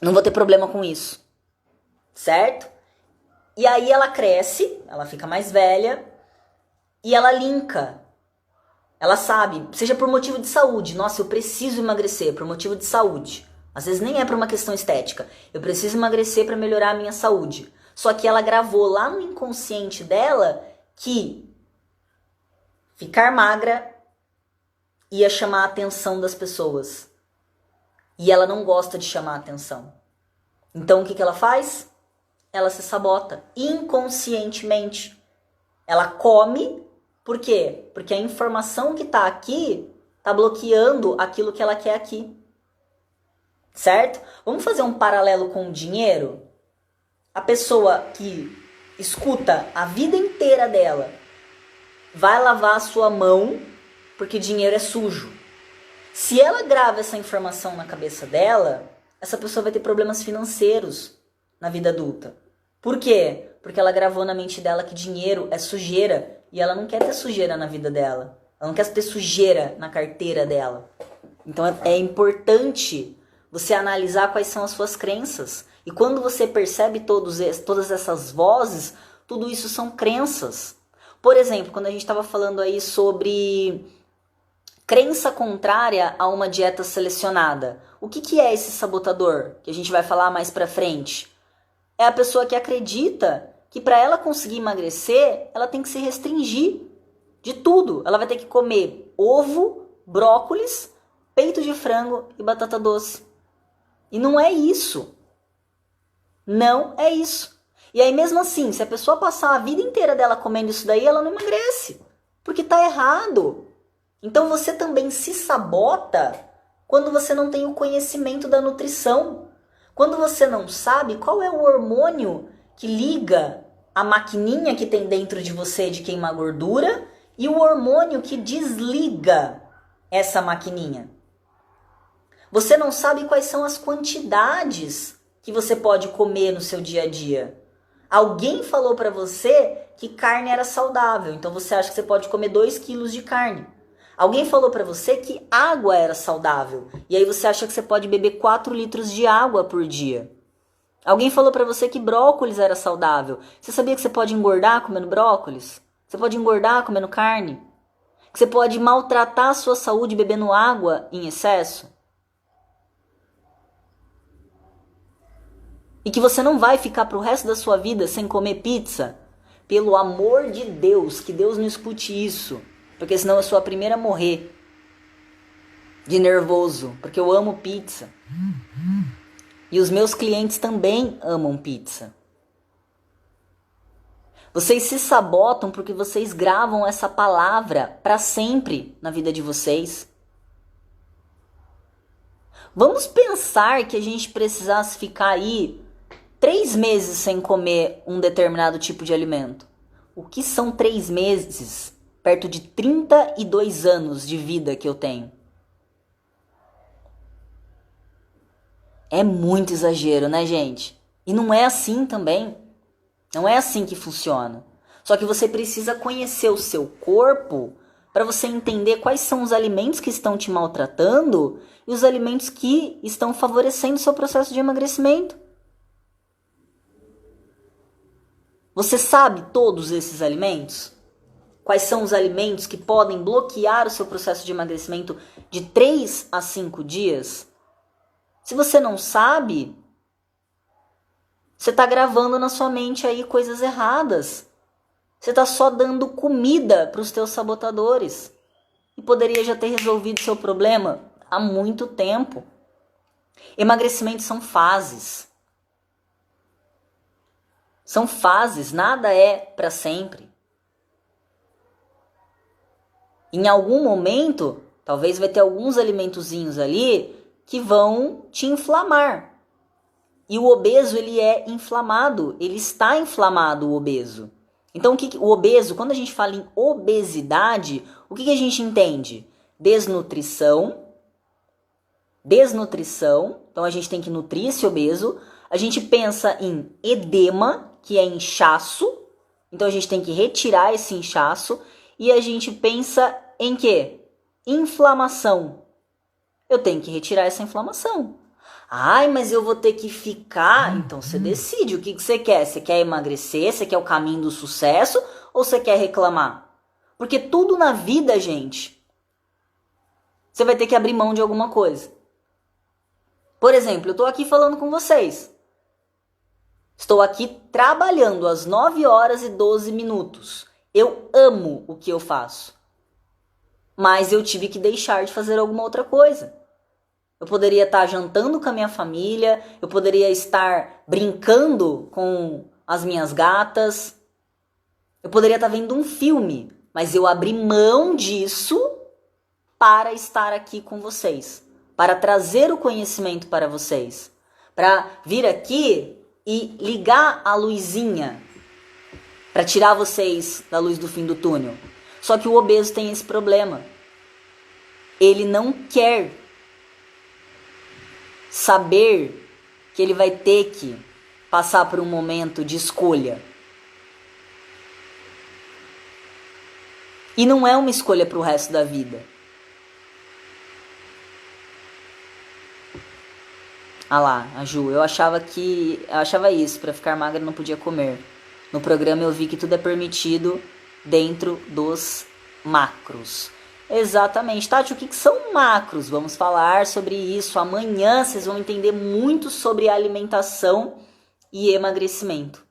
Não vou ter problema com isso. Certo? E aí ela cresce, ela fica mais velha e ela linka. Ela sabe, seja por motivo de saúde. Nossa, eu preciso emagrecer por motivo de saúde. Às vezes nem é por uma questão estética. Eu preciso emagrecer para melhorar a minha saúde. Só que ela gravou lá no inconsciente dela que ficar magra ia chamar a atenção das pessoas. E ela não gosta de chamar a atenção. Então o que ela faz? Ela se sabota inconscientemente. Ela come, por quê? Porque a informação que está aqui está bloqueando aquilo que ela quer aqui. Certo? Vamos fazer um paralelo com o dinheiro? A pessoa que escuta a vida inteira dela vai lavar a sua mão porque dinheiro é sujo. Se ela grava essa informação na cabeça dela, essa pessoa vai ter problemas financeiros na vida adulta. Por quê? Porque ela gravou na mente dela que dinheiro é sujeira e ela não quer ter sujeira na vida dela. Ela não quer ter sujeira na carteira dela. Então é importante você analisar quais são as suas crenças. E quando você percebe todas essas vozes, tudo isso são crenças. Por exemplo, quando a gente estava falando aí sobre crença contrária a uma dieta selecionada. O que é esse sabotador? Que a gente vai falar mais pra frente. É a pessoa que acredita que para ela conseguir emagrecer, ela tem que se restringir de tudo. Ela vai ter que comer ovo, brócolis, peito de frango e batata doce. E não é isso. Não é isso. E aí mesmo assim, se a pessoa passar a vida inteira dela comendo isso daí, ela não emagrece. Porque tá errado. Então você também se sabota quando você não tem o conhecimento da nutrição. Quando você não sabe qual é o hormônio que liga a maquininha que tem dentro de você de queimar gordura e o hormônio que desliga essa maquininha. Você não sabe quais são as quantidades que você pode comer no seu dia a dia. Alguém falou para você que carne era saudável, então você acha que você pode comer 2 quilos de carne. Alguém falou para você que água era saudável, e aí você acha que você pode beber 4 litros de água por dia. Alguém falou para você que brócolis era saudável. Você sabia que você pode engordar comendo brócolis? Você pode engordar comendo carne? Que você pode maltratar a sua saúde bebendo água em excesso? E que você não vai ficar pro resto da sua vida sem comer pizza? Pelo amor de Deus, que Deus não escute isso. Porque senão eu sou a primeira a morrer. de nervoso, porque eu amo pizza. E os meus clientes também amam pizza. Vocês se sabotam porque vocês gravam essa palavra para sempre na vida de vocês. Vamos pensar que a gente precisasse ficar aí 3 meses sem comer um determinado tipo de alimento. O que são 3 meses perto de 32 anos de vida que eu tenho? É muito exagero, né, gente? E não é assim também. Não é assim que funciona. Só que você precisa conhecer o seu corpo para você entender quais são os alimentos que estão te maltratando e os alimentos que estão favorecendo o seu processo de emagrecimento. Você sabe todos esses alimentos? Quais são os alimentos que podem bloquear o seu processo de emagrecimento de 3 a 5 dias? Se você não sabe, você está gravando na sua mente aí coisas erradas. Você está só dando comida para os teus sabotadores. E poderia já ter resolvido seu problema há muito tempo. Emagrecimento são fases. São fases, nada é para sempre. Em algum momento, talvez vai ter alguns alimentozinhos ali que vão te inflamar. E o obeso, ele é inflamado, ele está inflamado, o obeso. Então, o obeso, quando a gente fala em obesidade, o que a gente entende? Desnutrição. Então a gente tem que nutrir esse obeso. A gente pensa em edema, que é inchaço. Então a gente tem que retirar esse inchaço. E a gente pensa em quê? Inflamação. Eu tenho que retirar essa inflamação. Ai, mas eu vou ter que ficar... Então você decide o que você quer. Você quer emagrecer? Você quer o caminho do sucesso? Ou você quer reclamar? Porque tudo na vida, gente, você vai ter que abrir mão de alguma coisa. Por exemplo, eu estou aqui falando com vocês. Estou aqui trabalhando às 9 horas e 12 minutos. Eu amo o que eu faço. Mas eu tive que deixar de fazer alguma outra coisa. Eu poderia estar jantando com a minha família, eu poderia estar brincando com as minhas gatas, eu poderia estar vendo um filme, mas eu abri mão disso para estar aqui com vocês, para trazer o conhecimento para vocês, para vir aqui e ligar a luzinha, para tirar vocês da luz do fim do túnel. Só que o obeso tem esse problema. Ele não quer saber que ele vai ter que passar por um momento de escolha. E não é uma escolha para o resto da vida. Ah lá, a Ju, eu achava isso, para ficar magra não podia comer. No programa eu vi que tudo é permitido dentro dos macros. Exatamente. Tati, o que são macros? Vamos falar sobre isso. Amanhã vocês vão entender muito sobre alimentação e emagrecimento,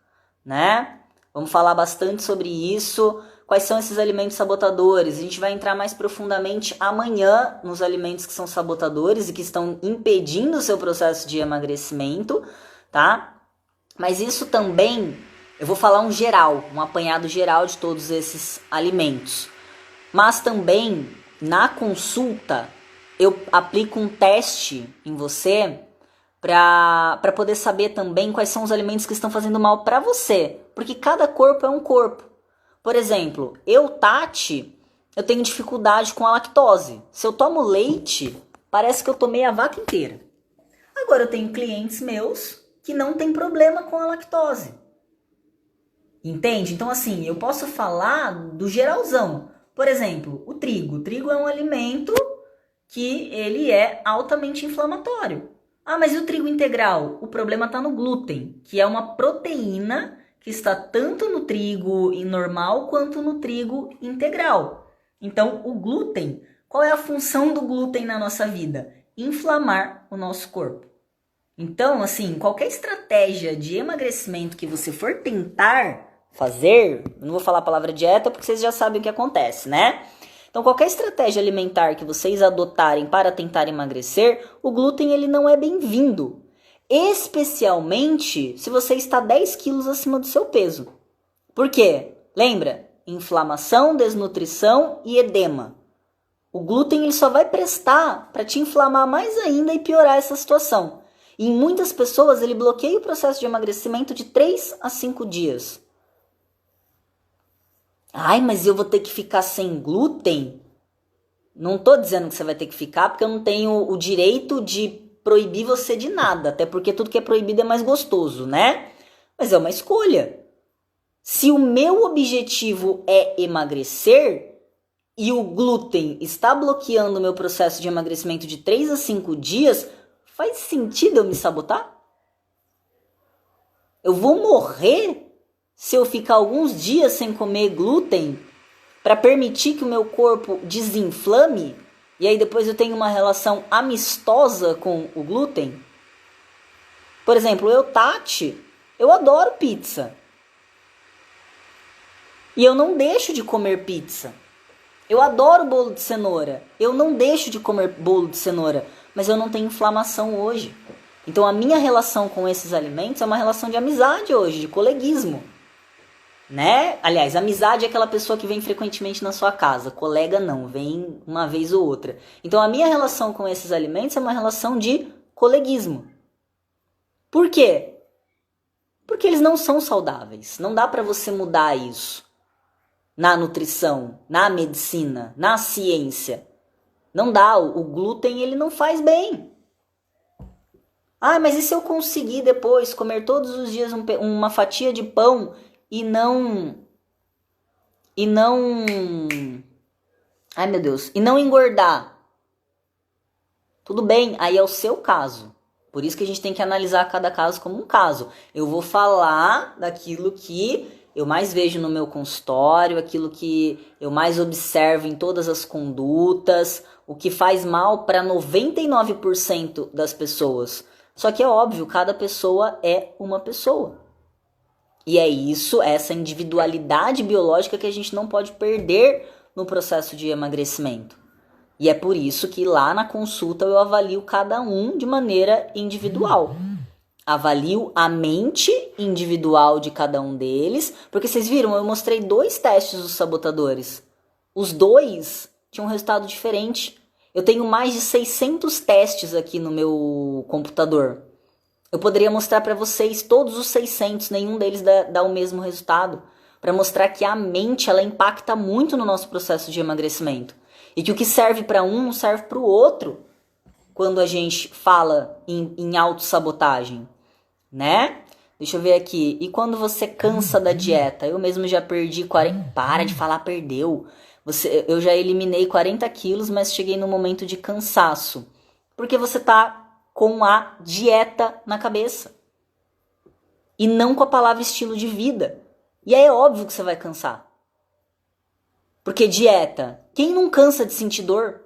né? Vamos falar bastante sobre isso. Quais são esses alimentos sabotadores? A gente vai entrar mais profundamente amanhã nos alimentos que são sabotadores e que estão impedindo o seu processo de emagrecimento, tá? Mas isso também, eu vou falar um apanhado geral de todos esses alimentos. Mas também, na consulta, eu aplico um teste em você para poder saber também quais são os alimentos que estão fazendo mal para você. Porque cada corpo é um corpo. Por exemplo, Tati, eu tenho dificuldade com a lactose. Se eu tomo leite, parece que eu tomei a vaca inteira. Agora, eu tenho clientes meus que não tem problema com a lactose. Entende? Então, assim, eu posso falar do geralzão. Por exemplo, o trigo. O trigo é um alimento que ele é altamente inflamatório. Ah, mas e o trigo integral? O problema está no glúten, que é uma proteína que está tanto no trigo normal quanto no trigo integral. Então, o glúten, qual é a função do glúten na nossa vida? Inflamar o nosso corpo. Então, assim, qualquer estratégia de emagrecimento que você for tentar fazer, não vou falar a palavra dieta porque vocês já sabem o que acontece, né? Então, qualquer estratégia alimentar que vocês adotarem para tentar emagrecer, o glúten ele não é bem-vindo. Especialmente se você está 10 quilos acima do seu peso. Por quê? Lembra? Inflamação, desnutrição e edema. O glúten ele só vai prestar para te inflamar mais ainda e piorar essa situação. E em muitas pessoas ele bloqueia o processo de emagrecimento de 3 a 5 dias. Ai, mas eu vou ter que ficar sem glúten? Não tô dizendo que você vai ter que ficar, porque eu não tenho o direito de proibir você de nada. Até porque tudo que é proibido é mais gostoso, né? Mas é uma escolha. Se o meu objetivo é emagrecer e o glúten está bloqueando o meu processo de emagrecimento de 3 a 5 dias, faz sentido eu me sabotar? Eu vou morrer se eu ficar alguns dias sem comer glúten para permitir que o meu corpo desinflame e aí depois eu tenho uma relação amistosa com o glúten? Por exemplo, Tati, eu adoro pizza. E eu não deixo de comer pizza. Eu adoro bolo de cenoura. Eu não deixo de comer bolo de cenoura. Mas eu não tenho inflamação hoje. Então a minha relação com esses alimentos é uma relação de amizade hoje, de coleguismo. Né? Aliás, amizade é aquela pessoa que vem frequentemente na sua casa. Colega não, vem uma vez ou outra. Então a minha relação com esses alimentos é uma relação de coleguismo. Por quê? Porque eles não são saudáveis. Não dá para você mudar isso. Na nutrição, na medicina, na ciência. Não dá, o glúten ele não faz bem. Ah, mas e se eu conseguir depois comer todos os dias uma fatia de pão e não... Ai, meu Deus. E não engordar? Tudo bem, aí é o seu caso. Por isso que a gente tem que analisar cada caso como um caso. Eu vou falar daquilo que eu mais vejo no meu consultório, aquilo que eu mais observo em todas as condutas, o que faz mal para 99% das pessoas. Só que é óbvio, cada pessoa é uma pessoa. E é isso, essa individualidade biológica que a gente não pode perder no processo de emagrecimento. E é por isso que lá na consulta eu avalio cada um de maneira individual. Avalio a mente individual de cada um deles, porque vocês viram, eu mostrei 2 testes dos sabotadores. Os 2 tinham um resultado diferente. Eu tenho mais de 600 testes aqui no meu computador. Eu poderia mostrar para vocês todos os 600, nenhum deles dá o mesmo resultado, para mostrar que a mente ela impacta muito no nosso processo de emagrecimento. E que o que serve para um não serve para o outro quando a gente fala em autossabotagem. Né? Deixa eu ver aqui. E quando você cansa da dieta? Eu mesmo já perdi 40... Para de falar perdeu. Eu já eliminei 40 quilos, mas cheguei no momento de cansaço. Porque você tá com a dieta na cabeça. E não com a palavra estilo de vida. E aí é óbvio que você vai cansar. Porque dieta... Quem não cansa de sentir dor?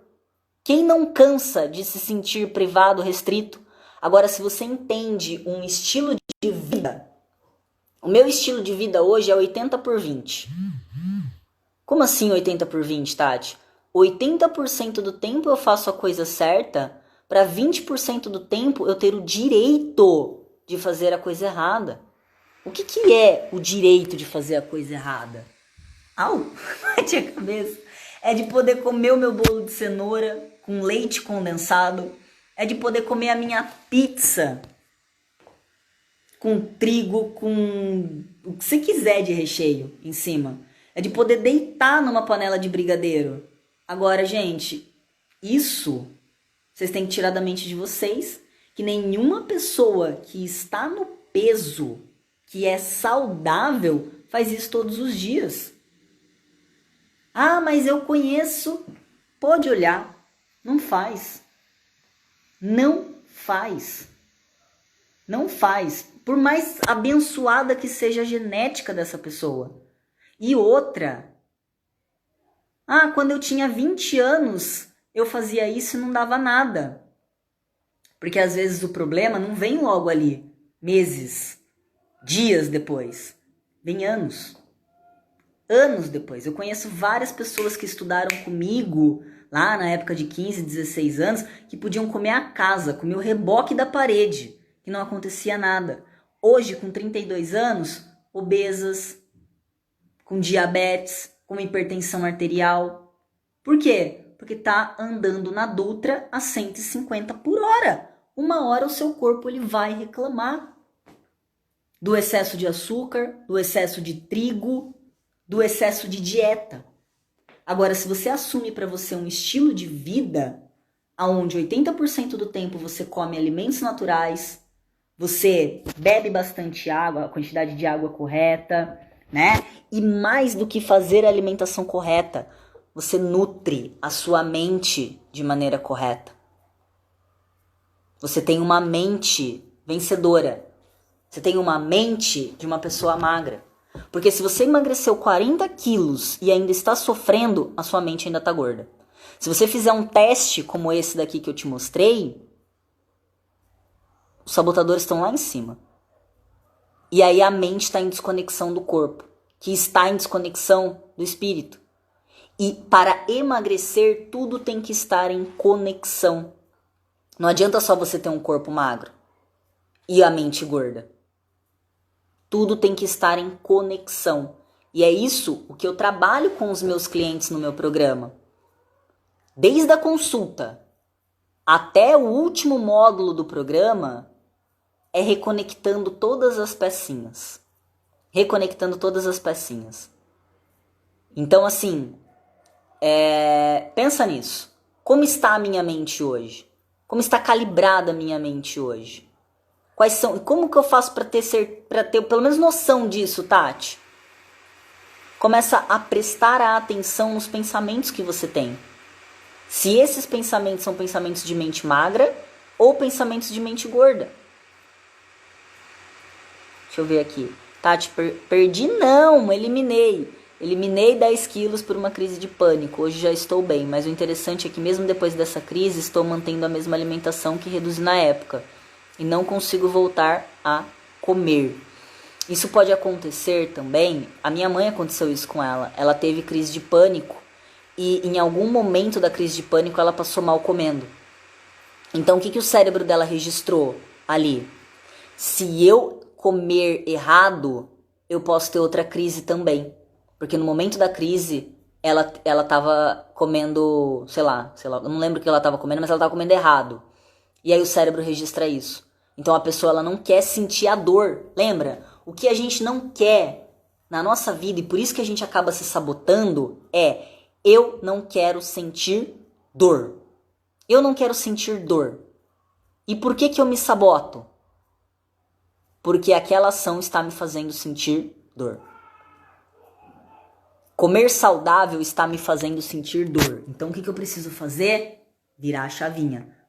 Quem não cansa de se sentir privado, restrito? Agora, se você entende um estilo de vida, o meu estilo de vida hoje é 80/20. Como assim 80/20, Tati? 80% do tempo eu faço a coisa certa, para 20% do tempo eu ter o direito de fazer a coisa errada. O que é o direito de fazer a coisa errada? Au, bate a cabeça. É de poder comer o meu bolo de cenoura com leite condensado. É de poder comer a minha pizza com trigo, com o que você quiser de recheio em cima. É de poder deitar numa panela de brigadeiro. Agora, gente, isso vocês têm que tirar da mente de vocês, que nenhuma pessoa que está no peso, que é saudável, faz isso todos os dias. Ah, mas eu conheço. Pode olhar. Não faz. Não faz. Não faz. Por mais abençoada que seja a genética dessa pessoa. E outra. Ah, quando eu tinha 20 anos, eu fazia isso e não dava nada. Porque às vezes o problema não vem logo ali. Meses. Dias depois. Vem anos. Anos depois. Eu conheço várias pessoas que estudaram comigo lá na época de 15, 16 anos, que podiam comer a casa, comer o reboque da parede, que não acontecia nada. Hoje, com 32 anos, obesas, com diabetes, com hipertensão arterial. Por quê? Porque tá andando na Dutra a 150 por hora. Uma hora o seu corpo ele vai reclamar do excesso de açúcar, do excesso de trigo, do excesso de dieta. Agora, se você assume para você um estilo de vida onde 80% do tempo você come alimentos naturais, você bebe bastante água, a quantidade de água correta, né? E mais do que fazer a alimentação correta, você nutre a sua mente de maneira correta. Você tem uma mente vencedora. Você tem uma mente de uma pessoa magra. Porque se você emagreceu 40 quilos e ainda está sofrendo, a sua mente ainda está gorda. Se você fizer um teste como esse daqui que eu te mostrei, os sabotadores estão lá em cima. E aí a mente está em desconexão do corpo, que está em desconexão do espírito. E para emagrecer, tudo tem que estar em conexão. Não adianta só você ter um corpo magro e a mente gorda. Tudo tem que estar em conexão. E é isso o que eu trabalho com os meus clientes no meu programa. Desde a consulta até o último módulo do programa é reconectando todas as pecinhas. Reconectando todas as pecinhas. Então, assim, pensa nisso. Como está a minha mente hoje? Como está calibrada a minha mente hoje? Quais são? Como que eu faço para ter pelo menos noção disso, Tati? Começa a prestar a atenção nos pensamentos que você tem. Se esses pensamentos são pensamentos de mente magra ou pensamentos de mente gorda. Deixa eu ver aqui. Tati, perdi não, eliminei. Eliminei 10 quilos por uma crise de pânico. Hoje já estou bem, mas o interessante é que mesmo depois dessa crise, estou mantendo a mesma alimentação que reduzi na época. E não consigo voltar a comer. Isso pode acontecer também. A minha mãe aconteceu isso com ela. Ela teve crise de pânico e em algum momento da crise de pânico ela passou mal comendo. Então o que o cérebro dela registrou ali? Se eu comer errado, eu posso ter outra crise também. Porque no momento da crise ela tava comendo, sei lá, eu não lembro o que ela tava comendo, mas ela tava comendo errado. E aí o cérebro registra isso. Então a pessoa ela não quer sentir a dor. Lembra? O que a gente não quer na nossa vida, e por isso que a gente acaba se sabotando, é eu não quero sentir dor. Eu não quero sentir dor. E por que eu me saboto? Porque aquela ação está me fazendo sentir dor. Comer saudável está me fazendo sentir dor. Então o que eu preciso fazer? Virar a chavinha.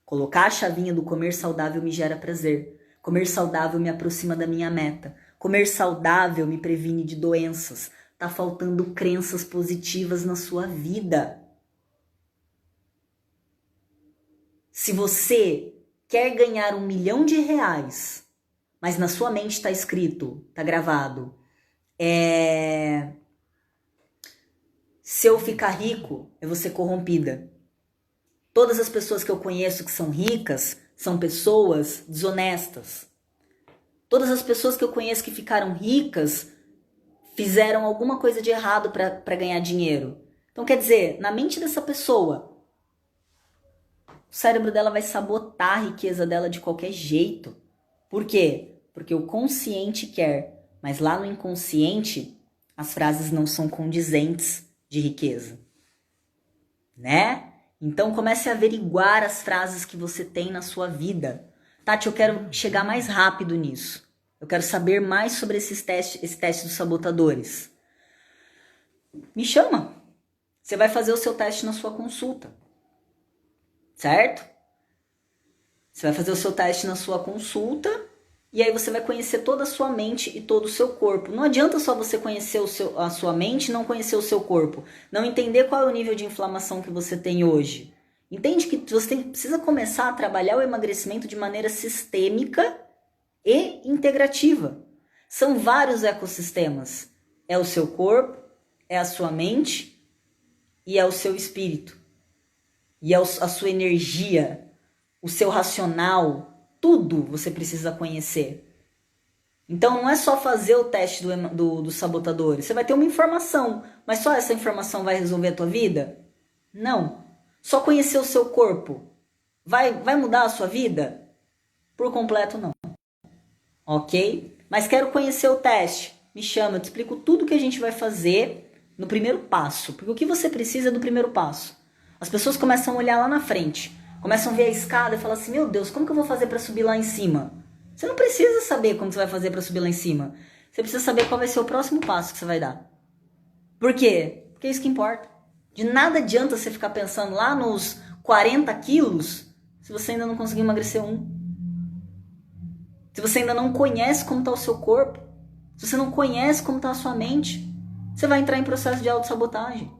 Colocar a chavinha do comer saudável me gera prazer. Comer saudável me aproxima da minha meta. Comer saudável me previne de doenças. Tá faltando crenças positivas na sua vida. Se você quer ganhar R$1 milhão, mas na sua mente está escrito, está gravado, se eu ficar rico, eu vou ser corrompida. Todas as pessoas que eu conheço que são ricas são pessoas desonestas. Todas as pessoas que eu conheço que ficaram ricas fizeram alguma coisa de errado para ganhar dinheiro. Então, quer dizer, na mente dessa pessoa, o cérebro dela vai sabotar a riqueza dela de qualquer jeito. Por quê? Porque o consciente quer, mas lá no inconsciente, as frases não são condizentes de riqueza. Né? Então comece a averiguar as frases que você tem na sua vida. Tati, eu quero chegar mais rápido nisso. Eu quero saber mais sobre esse teste dos sabotadores. Me chama. Você vai fazer o seu teste na sua consulta. Certo? Você vai fazer o seu teste na sua consulta e aí você vai conhecer toda a sua mente e todo o seu corpo. Não adianta só você conhecer a sua mente e não conhecer o seu corpo. Não entender qual é o nível de inflamação que você tem hoje. Entende que você precisa começar a trabalhar o emagrecimento de maneira sistêmica e integrativa. São vários ecossistemas. É o seu corpo, é a sua mente e é o seu espírito. E é a sua energia, o seu racional, tudo você precisa conhecer. Então não é só fazer o teste do sabotador. Você vai ter uma informação, mas só essa informação vai resolver a tua vida? Não. Só conhecer o seu corpo vai mudar a sua vida? Por completo não. Ok? Mas quero conhecer o teste. Me chama, eu te explico tudo que a gente vai fazer no primeiro passo. Porque o que você precisa é do primeiro passo. As pessoas começam a olhar lá na frente. Começam a ver a escada e falam assim, meu Deus, como que eu vou fazer para subir lá em cima? Você não precisa saber como você vai fazer para subir lá em cima. Você precisa saber qual vai ser o próximo passo que você vai dar. Por quê? Porque é isso que importa. De nada adianta você ficar pensando lá nos 40 quilos se você ainda não conseguiu emagrecer um. Se você ainda não conhece como está o seu corpo. Se você não conhece como está a sua mente. Você vai entrar em processo de autossabotagem.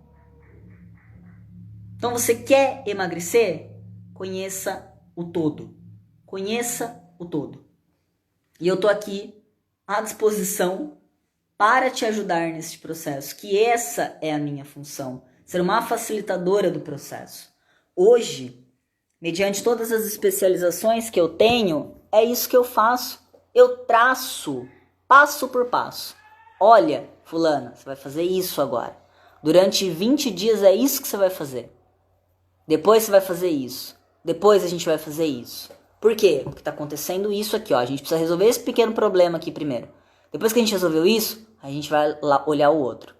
Então você quer emagrecer? Conheça o todo. Conheça o todo. E eu tô aqui à disposição para te ajudar nesse processo, que essa é a minha função, ser uma facilitadora do processo. Hoje, mediante todas as especializações que eu tenho, é isso que eu faço. Eu traço passo por passo. Olha, fulana, você vai fazer isso agora. Durante 20 dias é isso que você vai fazer. Depois você vai fazer isso. Depois a gente vai fazer isso. Por quê? Porque está acontecendo isso aqui, ó. A gente precisa resolver esse pequeno problema aqui primeiro. Depois que a gente resolveu isso, a gente vai lá olhar o outro.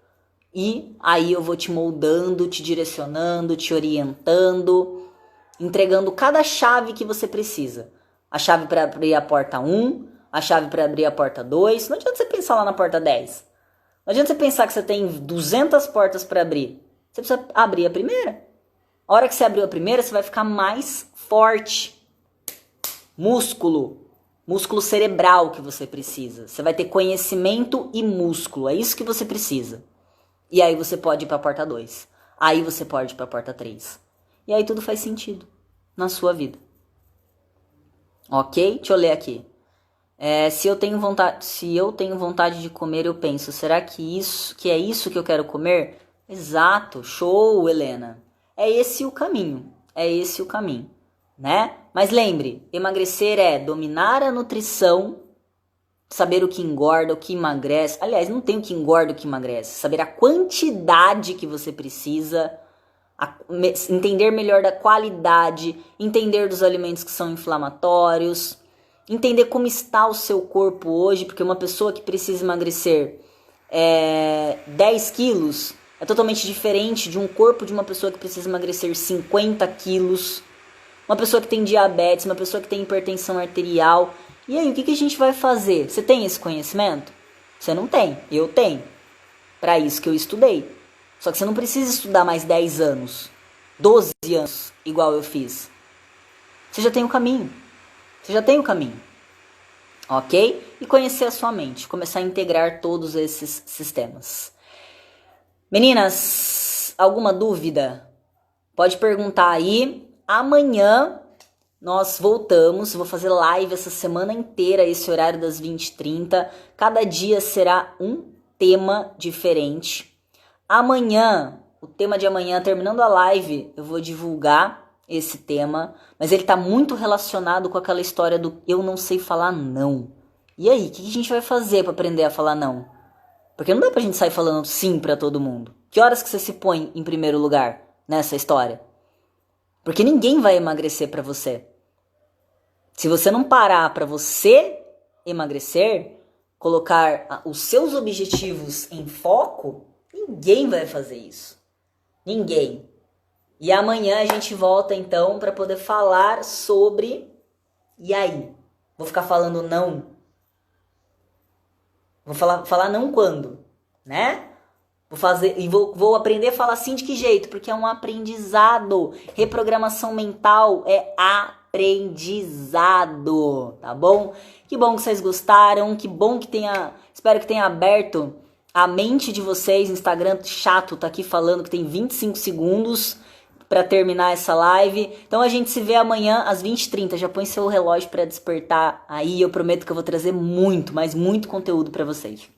E aí eu vou te moldando, te direcionando, te orientando, entregando cada chave que você precisa. A chave para abrir a porta 1, a chave para abrir a porta 2. Não adianta você pensar lá na porta 10. Não adianta você pensar que você tem 200 portas para abrir. Você precisa abrir a primeira. A hora que você abriu a primeira, você vai ficar mais forte. Músculo cerebral que você precisa. Você vai ter conhecimento e músculo, é isso que você precisa. E aí você pode ir para a porta 2. Aí você pode ir para a porta 3. E aí tudo faz sentido na sua vida. Ok? Deixa eu ler aqui. Se eu tenho vontade de comer, eu penso, será que é isso que eu quero comer? Exato, show, Helena. É esse o caminho, né? Mas lembre, emagrecer é dominar a nutrição, saber o que engorda, o que emagrece. Aliás, não tem o que engorda, o que emagrece. Saber a quantidade que você precisa, entender melhor da qualidade, entender dos alimentos que são inflamatórios, entender como está o seu corpo hoje, porque uma pessoa que precisa emagrecer 10 quilos é totalmente diferente de um corpo de uma pessoa que precisa emagrecer 50 quilos. Uma pessoa que tem diabetes, uma pessoa que tem hipertensão arterial. E aí, o que a gente vai fazer? Você tem esse conhecimento? Você não tem, eu tenho. Para isso que eu estudei. Só que você não precisa estudar mais 10 anos, 12 anos, igual eu fiz. Você já tem o caminho. Ok? E conhecer a sua mente. Começar a integrar todos esses sistemas. Meninas, alguma dúvida? Pode perguntar aí. Amanhã nós voltamos, vou fazer live essa semana inteira, esse horário das 20h30. Cada dia será um tema diferente. Amanhã, o tema de amanhã, terminando a live, eu vou divulgar esse tema, mas ele tá muito relacionado com aquela história do eu não sei falar não. E aí, o que a gente vai fazer para aprender a falar não? Porque não dá pra gente sair falando sim pra todo mundo. Que horas que você se põe em primeiro lugar nessa história? Porque ninguém vai emagrecer pra você. Se você não parar pra você emagrecer, colocar os seus objetivos em foco, ninguém vai fazer isso. Ninguém. E amanhã a gente volta então pra poder falar sobre... E aí? Vou ficar falando não? Vou falar não quando, né? Vou aprender a falar sim de que jeito? Porque é um aprendizado. Reprogramação mental é aprendizado, tá bom? Que bom que vocês gostaram, que bom que espero que tenha aberto a mente de vocês. Instagram chato tá aqui falando que tem 25 segundos para terminar essa live. Então a gente se vê amanhã às 20h30. Já põe seu relógio para despertar aí. Eu prometo que eu vou trazer muito, mas muito conteúdo para vocês.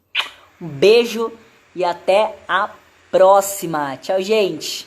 Um beijo e até a próxima. próxima. Tchau, gente.